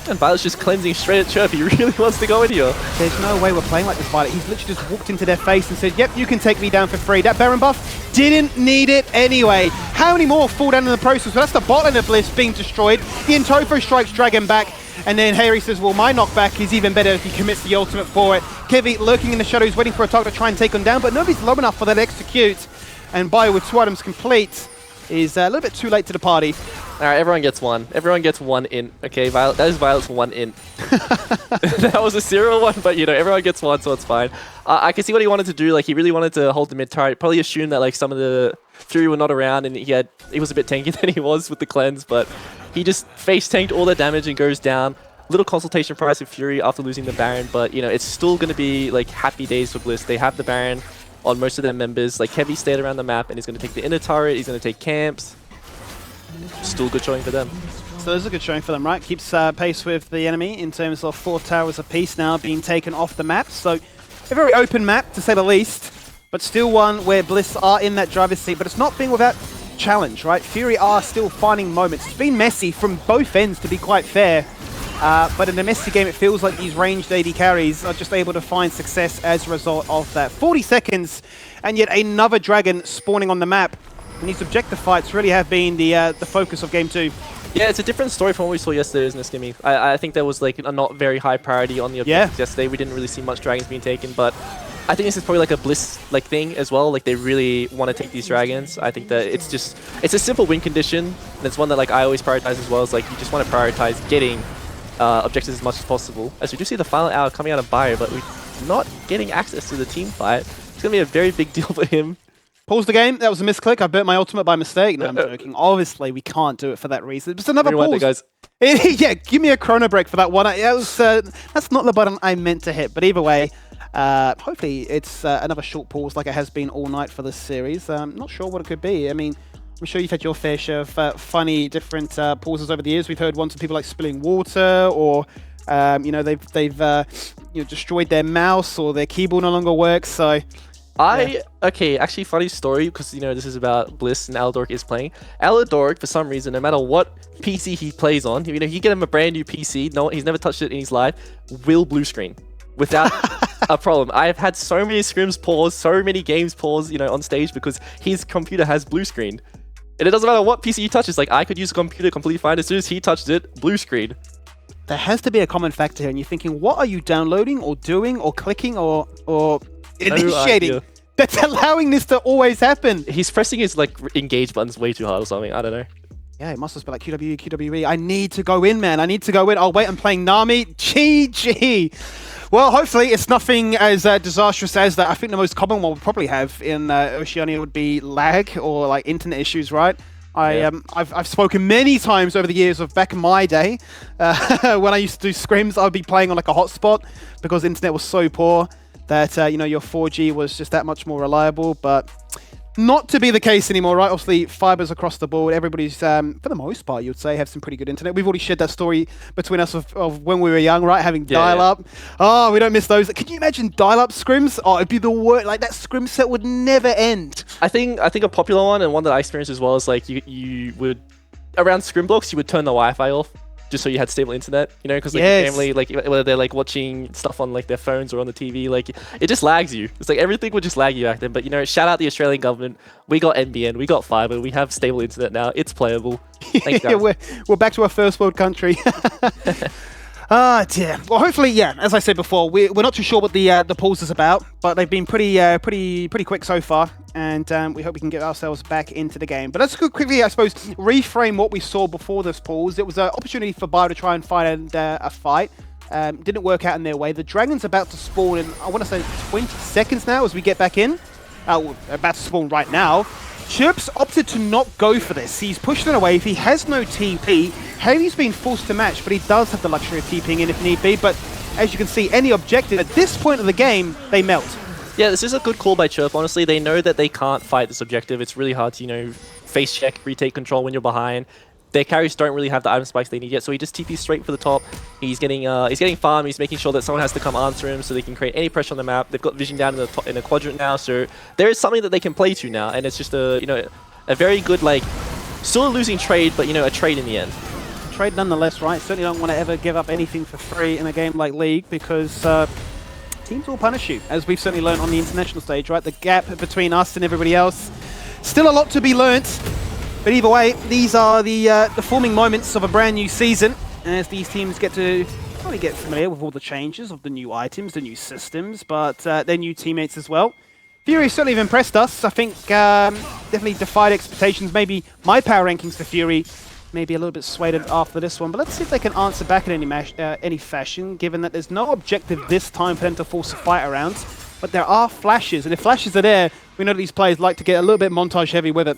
And Violet's just cleansing straight at Chirp. He really wants to go in here. There's no way we're playing like this, Violet. He's literally just walked into their face and said, yep, you can take me down for free. That Baron buff didn't need it anyway. How many more fall down in the process? Well, that's the bot lane of Bliss being destroyed. The Intofo strikes Dragon back. And then Harry says, well, my knockback is even better if he commits the ultimate for it. Kevi lurking in the shadows, waiting for a target to try and take him down, but nobody's low enough for that execute. And Bio with 2 items complete is a little bit too late to the party. All right, everyone gets one. Everyone gets one in. Okay, Violet, that is Violet's one in. That was a serial one, but, you know, everyone gets one, so it's fine. I can see what he wanted to do. Like, he really wanted to hold the mid turret. Probably assumed that, like, some of the Fury were not around, and he was a bit tankier than he was with the cleanse, but he just face tanked all the damage and goes down. Little consultation price with Fury after losing the Baron, but, you know, it's still going to be, like, happy days for Bliss. They have the Baron on most of their members. Like, Heavy stayed around the map, and he's going to take the inner turret, he's going to take camps. Still good showing for them. So there's a good showing for them, right? Keeps pace with the enemy in terms of 4 towers apiece now being taken off the map. So a very open map, to say the least, but still one where Bliss are in that driver's seat, but it's not being without challenge, right? Fury are still finding moments. It's been messy from both ends, to be quite fair. But in the messy game, it feels like these ranged AD carries are just able to find success as a result of that. 40 seconds, and yet another dragon spawning on the map. And these objective fights really have been the focus of Game 2. Yeah, it's a different story from what we saw yesterday, isn't it, Skimmy? I think there was, like, a not very high priority on the objectives yesterday. We didn't really see much dragons being taken, but I think this is probably like a Bliss thing as well. Like, they really want to take these dragons. I think that it's a simple win condition, and it's one that, like, I always prioritize as well. Is like, you just want to prioritize getting objectives as much as possible. As we do see the final hour coming out of Bio, but we're not getting access to the team fight. It's going to be a very big deal for him. Pause the game. That was a misclick. I burnt my ultimate by mistake. No, I'm joking. Obviously, we can't do it for that reason. It's another pause. Guys. Yeah, give me a chrono break for that one. That's not the button I meant to hit. But either way, hopefully it's another short pause like it has been all night for this series. Not sure what it could be. I mean, I'm sure you've had your fair share of funny different pauses over the years. We've heard ones of people like spilling water, or you know, they've destroyed their mouse, or their keyboard no longer works. So. Okay, actually, funny story, because, you know, this is about Bliss and Aldork is playing. Aldork, for some reason, no matter what PC he plays on, you know, you get him a brand new PC, no, he's never touched it in his life, will blue screen without a problem. I've had so many scrims pause, so many games pause, you know, on stage because his computer has blue screen. And it doesn't matter what PC he touches, like, I could use a computer completely fine. As soon as he touched it, blue screen. There has to be a common factor here, and you're thinking, what are you downloading or doing or clicking or initiating that's allowing this to always happen? He's pressing his, like, engage buttons way too hard or something. I don't know. Yeah, it must just be like QWE, QWE. I need to go in, man. I need to go in. Oh, wait, I'm playing Nami. GG. Well, hopefully it's nothing as disastrous as that. I think the most common one we'll probably have in Oceania would be lag or, like, internet issues, right? I've spoken many times over the years of back in my day when I used to do scrims, I would be playing on, like, a hotspot because the internet was so poor that, you know, your 4G was just that much more reliable, but not to be the case anymore, right? Obviously, fibers across the board. Everybody's, for the most part, you would say, have some pretty good internet. We've already shared that story between us of when we were young, right? Having dial-up. Yeah. Oh, we don't miss those. Can you imagine dial-up scrims? Oh, it'd be the worst. Like, that scrim set would never end. I think a popular one, and one that I experienced as well, is, like, you would, around scrim blocks, you would turn the Wi-Fi off just so you had stable internet, you know, because like Yes. your family, like whether they're like watching stuff on like their phones or on the TV, like it just lags you. It's like everything would just lag you back then. But you know, shout out the Australian government. We got NBN, we got fiber, we have stable internet now. It's playable. Thanks, Yeah, guys. we're back to our first world country. Ah, dear. Well, hopefully, yeah. As I said before, we're not too sure what the pools is about, but they've been pretty quick so far, and we hope we can get ourselves back into the game. But let's go quickly, I suppose, reframe what we saw before this pools. It was an opportunity for Bio to try and find a fight. Didn't work out in their way. The Dragon's about to spawn in, I want to say 20 seconds now as we get back in. About to spawn right now. Chirps opted to not go for this. He's pushed it away. If he has no TP, Haley's been forced to match, but he does have the luxury of TPing in if need be. But as you can see, any objective at this point of the game, they melt. Yeah, this is a good call by Chirp. Honestly, they know that they can't fight this objective. It's really hard to, you know, face check, retake control when you're behind. Their carries don't really have the item spikes they need yet, so he just TPs straight for the top. He's getting farm. He's making sure that someone has to come answer him, so they can create any pressure on the map. They've got vision down in the top, in a quadrant now, so there is something that they can play to now, and it's just a a very good, like, still a losing trade, but you know, a trade in the end. Trade nonetheless, right? Certainly don't want to ever give up anything for free in a game like League, because teams will punish you, as we've certainly learned on the international stage, right? The gap between us and everybody else, still a lot to be learnt. But either way, these are the forming moments of a brand new season, as these teams get to probably get familiar with all the changes of the new items, the new systems, but their new teammates as well. Fury certainly have impressed us. I think definitely defied expectations. Maybe my power rankings for Fury may be a little bit swayed after this one, but let's see if they can answer back in any fashion, given that there's no objective this time for them to force a fight around. But there are flashes, and if flashes are there, we know that these players like to get a little bit montage heavy with it.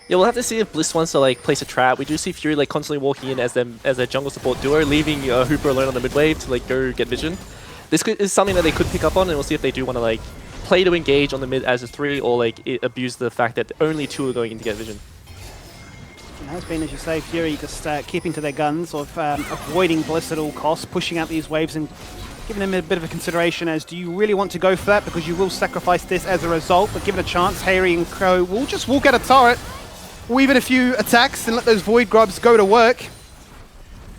Yeah, we'll have to see if Bliss wants to like place a trap. We do see Fury like constantly walking in as a jungle support duo, leaving Hooper alone on the mid wave to like go get vision. This is something that they could pick up on, and we'll see if they do want to like play to engage on the mid as a 3, or like abuse the fact that only 2 are going in to get vision. It has been, as you say, Fury just keeping to their guns, of avoiding Bliss at all costs, pushing out these waves and giving them a bit of a consideration as, do you really want to go for that? Because you will sacrifice this as a result, but given a chance, Harry and Crow will just walk out a turret, weave in a few attacks and let those Void Grubs go to work.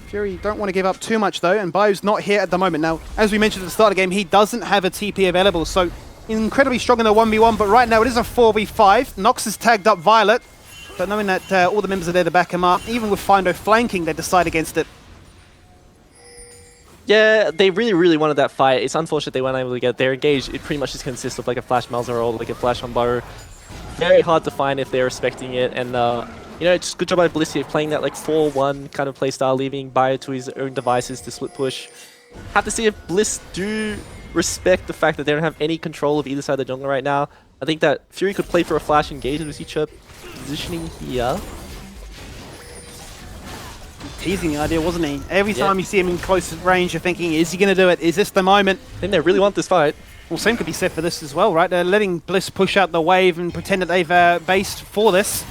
Fury don't want to give up too much though, and Bio's not here at the moment. Now, as we mentioned at the start of the game, he doesn't have a TP available, so incredibly strong in the 1v1, but right now it is a 4v5. Nox has tagged up Violet, but knowing that all the members are there to back him up, even with Findo flanking, they decide against it. Yeah, they really wanted that fight. It's unfortunate they weren't able to get there. Engage, it pretty much just consists of like a flash Malzahar or like a flash on Burrow. Very hard to find if they're respecting it, and you know, it's good job by Bliss here playing that like 4-1 kind of playstyle, leaving Bio to his own devices to split push. Have to see if Bliss do respect the fact that they don't have any control of either side of the jungle right now. I think that Fury could play for a flash engage, and we see Chirp positioning here. Teasing the idea, wasn't he? Every time you see him in close range, you're thinking, is he going to do it? Is this the moment? I think they really want this fight. Well, same could be said for this as well, right? They're letting Bliss push out the wave and pretend that they've based for this.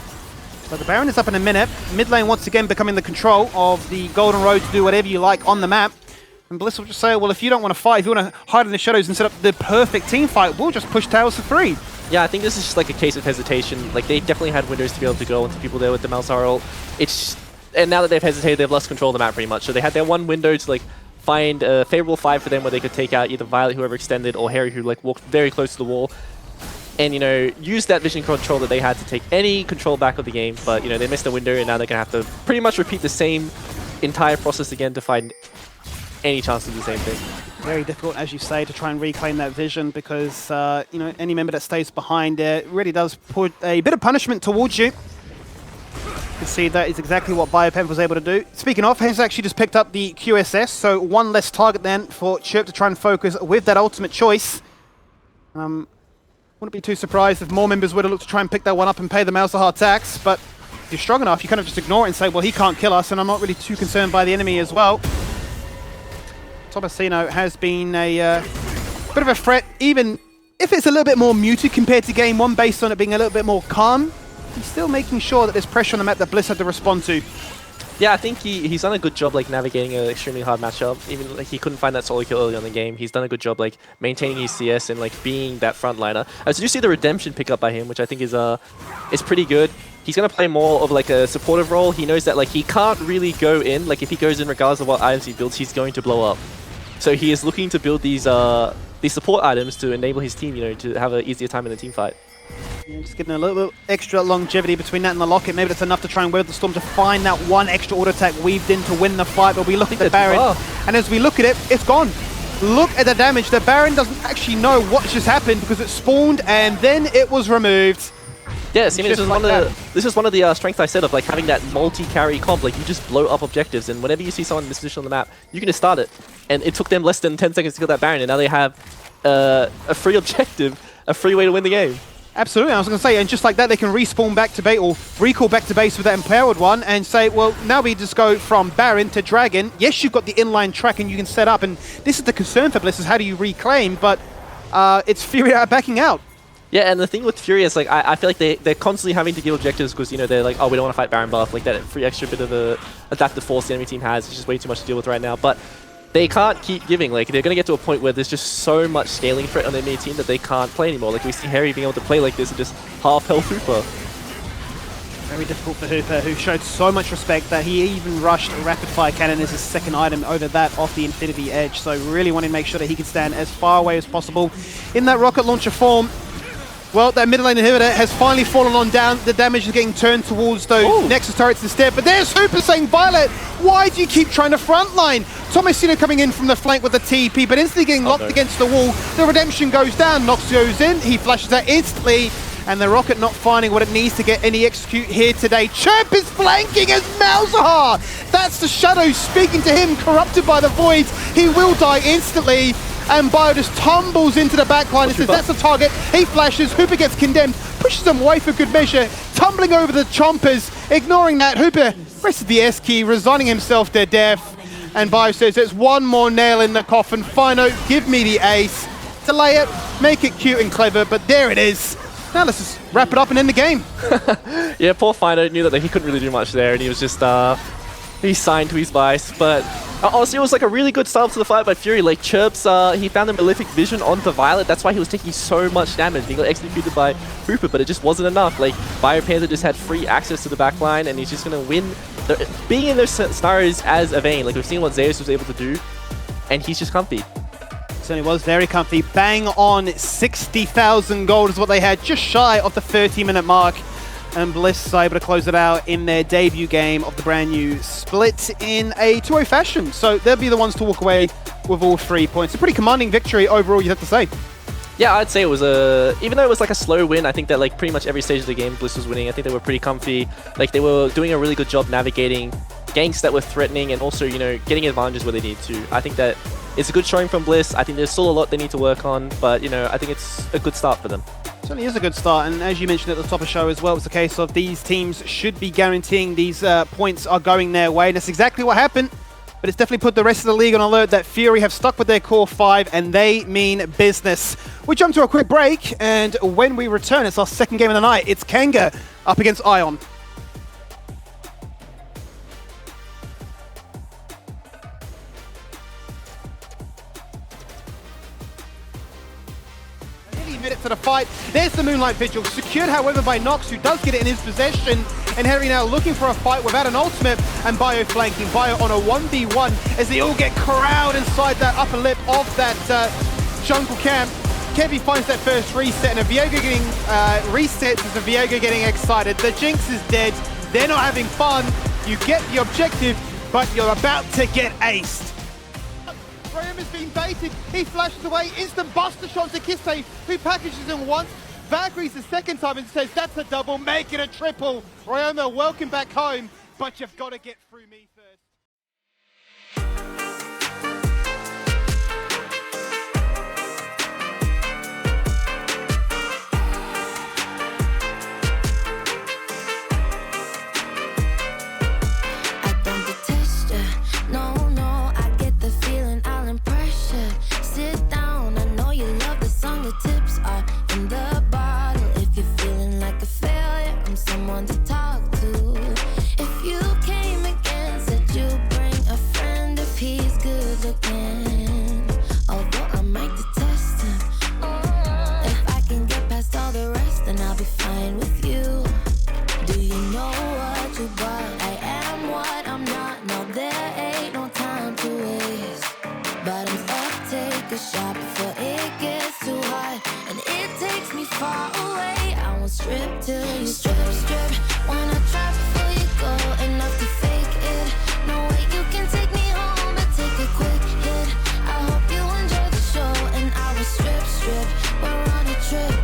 But the Baron is up in a minute. Mid lane once again becoming the control of the Golden Road to do whatever you like on the map. And Bliss will just say, well, if you don't want to fight, if you want to hide in the shadows and set up the perfect team fight, we'll just push towers for free. Yeah, I think this is just like a case of hesitation. Like, they definitely had windows to be able to go into people there with the Malzahar ult. And now that they've hesitated, they've lost control of the map pretty much. So they had their one window to like find a favorable fight for them where they could take out either Violet, whoever extended, or Harry, who like walked very close to the wall. And, you know, use that vision control that they had to take any control back of the game. But, you know, they missed the window, and now they're going to have to pretty much repeat the same entire process again to find any chance to do the same thing. Very difficult, as you say, to try and reclaim that vision, because, you know, any member that stays behind there really does put a bit of punishment towards you. You can see that is exactly what Biopen was able to do. Speaking of, he's actually just picked up the QSS, so one less target then for Chirp to try and focus with that ultimate choice. Wouldn't be too surprised if more members would have looked to try and pick that one up and pay the Malzahar tax, but if you're strong enough, you kind of just ignore it and say, well, he can't kill us, and I'm not really too concerned by the enemy as well. Tomasino has been a bit of a threat, even if it's a little bit more muted compared to Game 1, based on it being a little bit more calm. He's still making sure that there's pressure on the map that Bliss had to respond to. Yeah, I think he's done a good job like navigating an extremely hard matchup. Even like he couldn't find that solo kill early on in the game. He's done a good job like maintaining his CS and like being that frontliner. So you see the redemption pick up by him, which I think is pretty good. he's going to play more of like a supportive role. He knows that like he can't really go in. Like if he goes in regardless of what items he builds, he's going to blow up. So he is looking to build these support items to enable his team, you know, to have an easier time in the team fight. Yeah, just getting a little bit extra longevity between that and the locket. Maybe that's enough to try and weather the storm to find that one extra auto attack weaved in to win the fight. But we look at the Baron, and as we look at it, it's gone. Look at the damage. The Baron doesn't actually know what just happened because it spawned and then it was removed. Yeah, see, this is one of the strengths I said of like having that multi-carry comp. Like you just blow up objectives, and whenever you see someone in this position on the map, you can just start it. And it took them less than 10 seconds to kill that Baron, and now they have a free objective, a free way to win the game. Absolutely, I was going to say, and just like that, they can respawn back to base or recall back to base with that empowered one and say, well, now we just go from Baron to Dragon. Yes, you've got the inline track and you can set up, and this is the concern for Bliss, is how do you reclaim, but it's Fury backing out. Yeah, and the thing with Fury is, like, I feel like they're constantly having to give objectives because, you know, they're like, oh, we don't want to fight Baron buff. Like, that free extra bit of a adaptive force the enemy team has is just way too much to deal with right now. But they can't keep giving. Like, they're going to get to a point where there's just so much scaling threat on the enemy team that they can't play anymore. Like, we see Harry being able to play like this and just half-health Hooper. Very difficult for Hooper, who showed so much respect that he even rushed a rapid-fire cannon as his second item over that off the Infinity Edge. So really wanting to make sure that he could stand as far away as possible in that rocket launcher form. Well, that mid lane inhibitor has finally fallen on down. The damage is getting turned towards those Nexus turrets instead. But there's Hooper saying, Violet, why do you keep trying to frontline? Tomasino coming in from the flank with the TP, but instantly getting locked against the wall. The redemption goes down. Nox goes in. He flashes that instantly. And the rocket not finding what it needs to get any execute here today. Chirp is flanking as Malzahar. That's the Shadow speaking to him, corrupted by the Void. He will die instantly. And Bio just tumbles into the backline and says, that's the target. He flashes, Hooper gets condemned, pushes him away for good measure, tumbling over the chompers, ignoring that. Hooper presses the S key, resigning himself to death. And Bio says, there's one more nail in the coffin. Fino, give me the ace. Delay it, make it cute and clever, but there it is. Now let's just wrap it up and end the game. Yeah, poor Fino knew that he couldn't really do much there, and he was just, he signed to his vice, but honestly, it was like a really good start to the fight by Fury. Like Chirps, he found a Malefic Vision onto Violet. That's why he was taking so much damage. He got executed by Hooper, but it just wasn't enough. Like Biopanther just had free access to the backline, and he's just gonna win. Being in those scenarios as a Vayne, like we've seen what Zeus was able to do, and he's just comfy. Certainly was very comfy. Bang on 60,000 gold is what they had, just shy of the 30-minute mark. And Bliss able to close it out in their debut game of the brand new split in a 2-0 fashion. So they'll be the ones to walk away with all 3 points. A pretty commanding victory overall, you'd have to say. Yeah, I'd say it was even though it was like a slow win, I think that like pretty much every stage of the game Bliss was winning. I think they were pretty comfy. Like they were doing a really good job navigating ganks that were threatening and also, you know, getting advantages where they need to. I think that it's a good showing from Bliss. I think there's still a lot they need to work on, but, you know, I think it's a good start for them. Certainly is a good start, and as you mentioned at the top of the show as well, it's a case of these teams should be guaranteeing these points are going their way, and that's exactly what happened. But it's definitely put the rest of the league on alert that Fury have stuck with their core 5, and they mean business. We jump to a quick break, and when we return, it's our second game of the night. It's Kanga up against Ion. Minutes to the fight. There's the Moonlight Vigil, secured however by Nox, who does get it in his possession, and Harry now looking for a fight without an ultimate, and Bio flanking. Bio on a 1v1 as they all get corralled inside that upper lip of that jungle camp. Kevy finds that first reset, and a Viego getting resets as a Viego getting excited. The Jinx is dead. They're not having fun. You get the objective, but you're about to get aced. Graham is being baited, he flashes away, instant buster shot to Kiste, who packages him once. Valkyrie's the second time and says, that's a double, make it a triple. Ryoma, welcome back home, but you've got to get through me first. Tips are in the bottle. If you're feeling like a failure, I'm someone to talk to. If you came against it, take a shot before it gets too hot. And it takes me far away. I won't strip till you strip. Wanna try before you go, enough to fake it. No way you can take me home, but take a quick hit. I hope you enjoy the show, and I will strip. We're on a trip.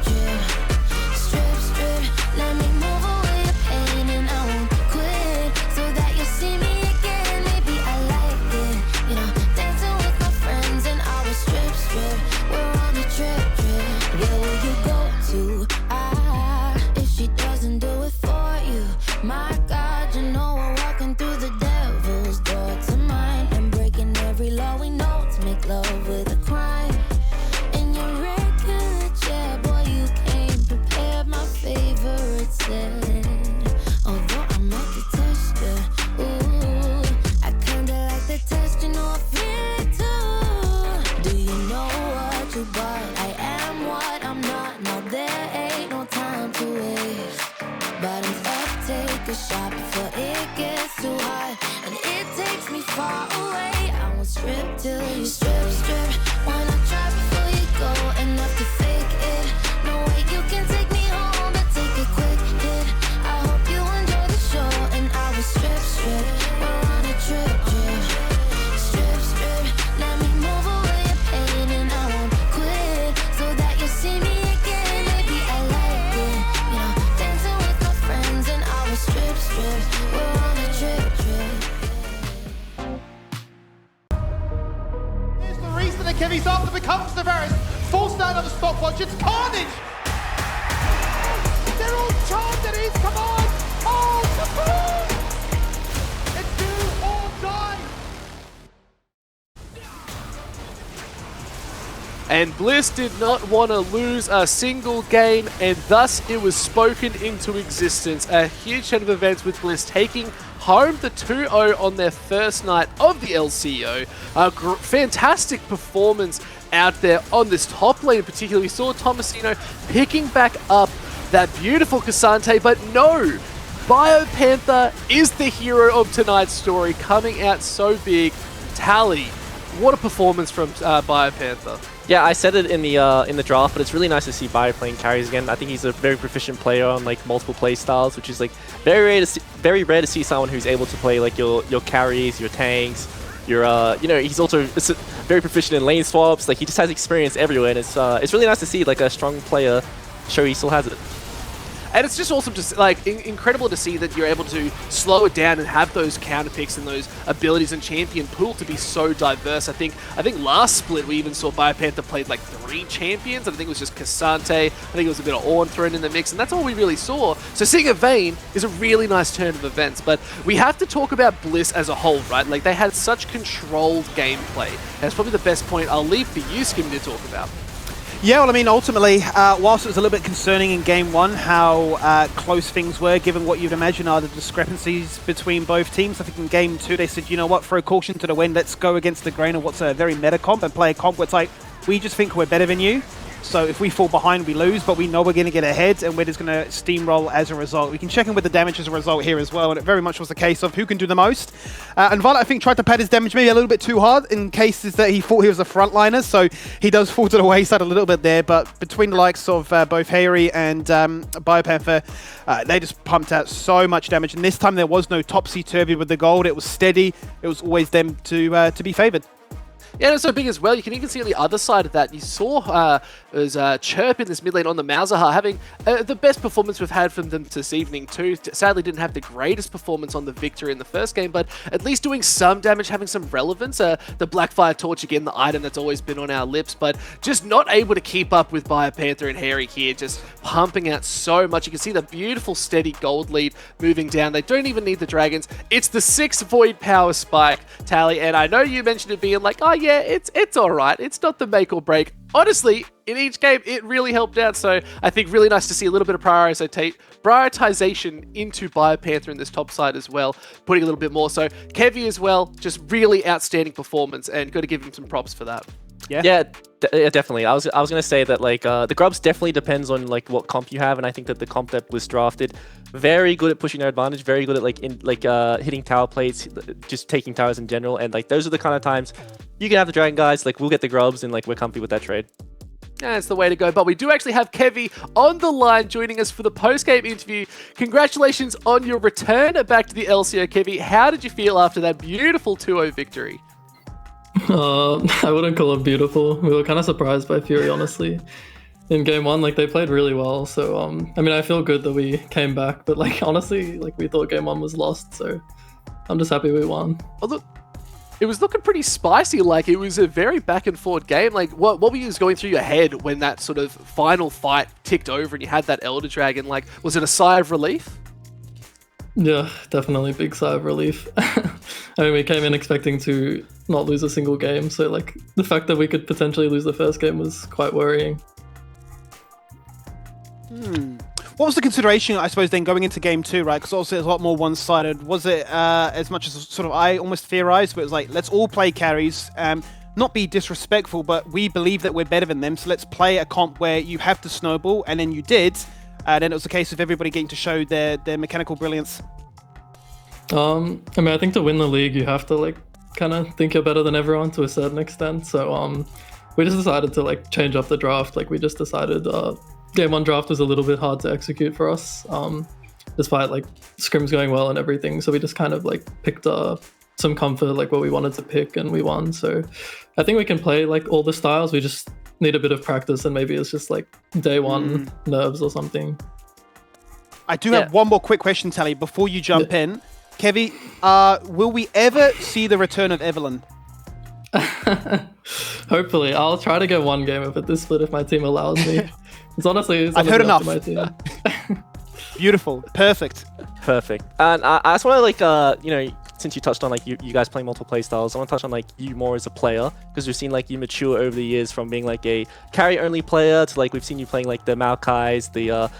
Strip, let me move away your pain, and I won't quit, so that you'll see me again. Maybe I like it, dancing with my friends, and I will strip. We're on a trip. Where will you go to? If she doesn't do it for you, my God, you know we're walking through the devil's door to mine, and breaking every law we know to make love with a crime. In your regular chair, boy, you came prepared. My favorite set. Although I might detest you, ooh, I kinda like the test. I feel it too. Do you know what you bought? I am what I'm not. Now there ain't no time to waste. Bottoms up, take a shot before it gets too hot, and it takes me far away. I won't strip till you strip. Wanna try before you go, enough to fake it. No way you can take me home, but take a quick hit. I hope you enjoy the show, and I will strip. We're on a trip. Strip, let me move away your pain, and I won't quit, so that you'll see me again. Maybe I like it, dancing with my friends, and I will strip. We're on a trip. Here's the reason that Kevy's after becomes the Varus. Forced out of the stopwatch, it's carnage! They're all charged, it is, come on! Oh, kaboom! It's do or die! And Bliss did not want to lose a single game, and thus it was spoken into existence. A huge set of events with Bliss taking home the 2-0 on their first night of the LCO. A fantastic performance out there on this top lane in particular. We saw Tomasino picking back up that beautiful Cassante, but no! BioPanther is the hero of tonight's story, coming out so big. Tally, what a performance from BioPanther. Yeah, I said it in the draft, but it's really nice to see Bio playing carries again. I think he's a very proficient player on like multiple play styles, which is like very rare to see someone who's able to play like your carries, your tanks, your he's also very proficient in lane swaps. Like he just has experience everywhere, and it's really nice to see like a strong player show he still has it. And it's just awesome to like incredible to see that you're able to slow it down and have those counter picks and those abilities and champion pool to be so diverse. I think last split we even saw BioPanther played like 3 champions. I think it was just Cassante. I think it was a bit of Ornn thrown in the mix, and that's all we really saw. So seeing a Vayne is a really nice turn of events. But we have to talk about Bliss as a whole, right? Like they had such controlled gameplay. That's probably the best point I'll leave for you, Skim, to talk about. Yeah, well, I mean, ultimately, whilst it was a little bit concerning in Game 1 how close things were, given what you'd imagine are the discrepancies between both teams, I think in Game 2 they said, you know what, throw caution to the wind, let's go against the grain of what's a very meta comp and play a comp where it's like, we just think we're better than you. So if we fall behind, we lose, but we know we're going to get ahead, and we're just going to steamroll as a result. We can check in with the damage as a result here as well, and it very much was the case of who can do the most. And Violet, I think, tried to pad his damage maybe a little bit too hard in cases that he thought he was a frontliner, so he does fall to the wayside a little bit there, but between the likes of both Harry and BioPanther, they just pumped out so much damage, and this time there was no topsy-turvy with the gold. It was steady. It was always them to be favoured. Yeah, it's so big as well. You can even see on the other side of that, you saw there's Chirp in this mid lane on the Malzahar having the best performance we've had from them this evening too. Sadly didn't have the greatest performance on the Victor in the first game, but at least doing some damage, having some relevance. The Blackfire Torch, again, the item that's always been on our lips, but just not able to keep up with BioPanther and Harry here, just pumping out so much. You can see the beautiful steady gold lead moving down. They don't even need the dragons. It's the 6 Void Power Spike, Tally, and I know you mentioned it being like, oh yeah, it's alright. It's not the make or break. Honestly, in each game, it really helped out. So I think really nice to see a little bit of prioritization into BioPanther in this top side as well, putting a little bit more. So Kevy as well, just really outstanding performance, and got to give him some props for that. Yeah, Yeah, definitely. I was gonna say that like the grubs definitely depends on like what comp you have, and I think that the comp that Bliss drafted, very good at pushing their advantage, very good at like hitting tower plates, just taking towers in general, and like those are the kind of times you can have the dragon guys. Like we'll get the grubs, and like we're comfy with that trade. That's the way to go. But we do actually have Kevy on the line joining us for the post-game interview. Congratulations on your return back to the LCO, Kevy. How did you feel after that beautiful 2-0 victory? I wouldn't call it beautiful. We were kind of surprised by Fury, honestly. In game one, like they played really well. So, I mean, I feel good that we came back, but like honestly, like we thought game one was lost. So, I'm just happy we won. Oh, look, it was looking pretty spicy. Like it was a very back and forth game. Like what were you going through your head when that sort of final fight ticked over and you had that Elder Dragon? Like, was it a sigh of relief? Yeah, definitely big sigh of relief. I mean, we came in expecting to not lose a single game, so like the fact that we could potentially lose the first game was quite worrying. What was the consideration, I suppose, then going into game two, right? Because also it's a lot more one-sided. Was it as much as sort of I almost theorized, but it was like, let's all play carries, not be disrespectful, but we believe that we're better than them, so let's play a comp where you have to snowball, and then you did. Then it was a case of everybody getting to show their mechanical brilliance. I mean, I think to win the league, you have to like kind of think you're better than everyone to a certain extent. So we just decided to like change up the draft. Like we just decided game one draft was a little bit hard to execute for us, despite like scrims going well and everything. So we just kind of like picked some comfort, like what we wanted to pick, and we won. So I think we can play like all the styles. We just need a bit of practice, and maybe it's just like day one nerves or something. I do have one more quick question, Tally, before you jump in. Kevy, will we ever see the return of Evelyn? Hopefully. I'll try to get one game of it this split if my team allows me. It's honestly, I've heard enough. My team. Beautiful. Perfect. And I just want to like, you know, since you touched on like you guys playing multiple play styles, I want to touch on like you more as a player, because we've seen like you mature over the years from being like a carry only player to like we've seen you playing like the Maokais, the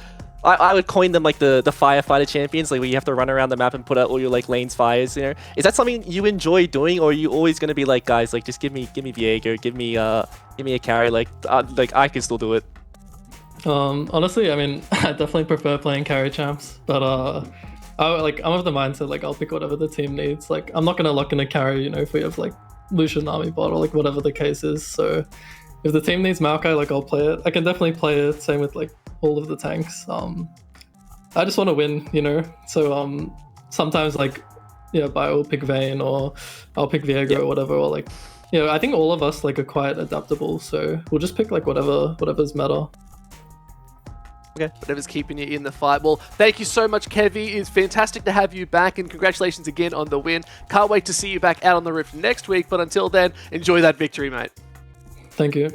I would coin them like the firefighter champions, like where you have to run around the map and put out all your like lanes fires. You know, is that something you enjoy doing, or are you always going to be like, guys, like just give me Viego, give me a carry, like I can still do it. Honestly, I mean, I definitely prefer playing carry champs, but I'm of the mindset like I'll pick whatever the team needs. Like I'm not gonna lock in a carry, you know, if we have like Lucian army bot or like whatever the case is. So if the team needs Maokai, like I'll play it. I can definitely play it. Same with like all of the tanks. I just want to win, you know. So sometimes like Bio will pick Vayne, or I'll pick Viego or whatever, or like I think all of us like are quite adaptable. So we'll just pick like whatever's meta. Okay, whatever's keeping you in the fight. Well, thank you so much, Kevy. It's fantastic to have you back, and congratulations again on the win. Can't wait to see you back out on the roof next week, but until then, enjoy that victory, mate. Thank you.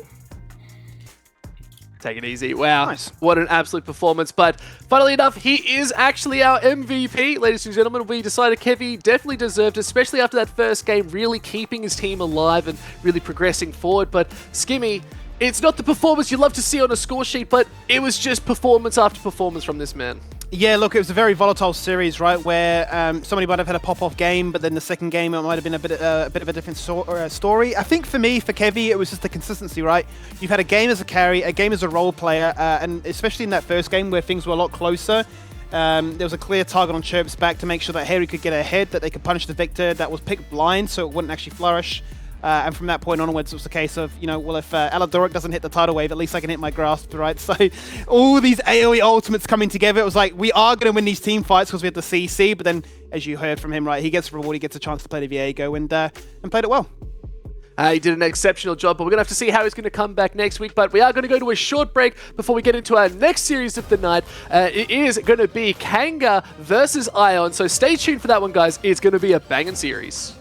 Take it easy. Wow, Nice. What an absolute performance. But funnily enough, he is actually our MVP, ladies and gentlemen. We decided Kevy definitely deserved, especially after that first game, really keeping his team alive and really progressing forward. But Skimmy, it's not the performance you love to see on a score sheet, but it was just performance after performance from this man. Yeah, look, it was a very volatile series, right, where somebody might have had a pop-off game, but then the second game it might have been a bit of a different story. I think for me, for Kevy, it was just the consistency, right? You've had a game as a carry, a game as a role player, and especially in that first game where things were a lot closer, there was a clear target on Chirp's back to make sure that Harry could get ahead, that they could punish the Victor, that was picked blind so it wouldn't actually flourish. And from that point onwards, it was the case of, well, if Aladoric doesn't hit the tidal wave, at least I can hit my grasp, right? So all these AoE ultimates coming together, it was like, we are going to win these team fights because we had the CC, but then, as you heard from him, right, he gets a reward, he gets a chance to play the Viego, and played it well. He did an exceptional job, but we're going to have to see how he's going to come back next week. But we are going to go to a short break before we get into our next series of the night. It is going to be Kanga versus Ion, so stay tuned for that one, guys. It's going to be a banging series.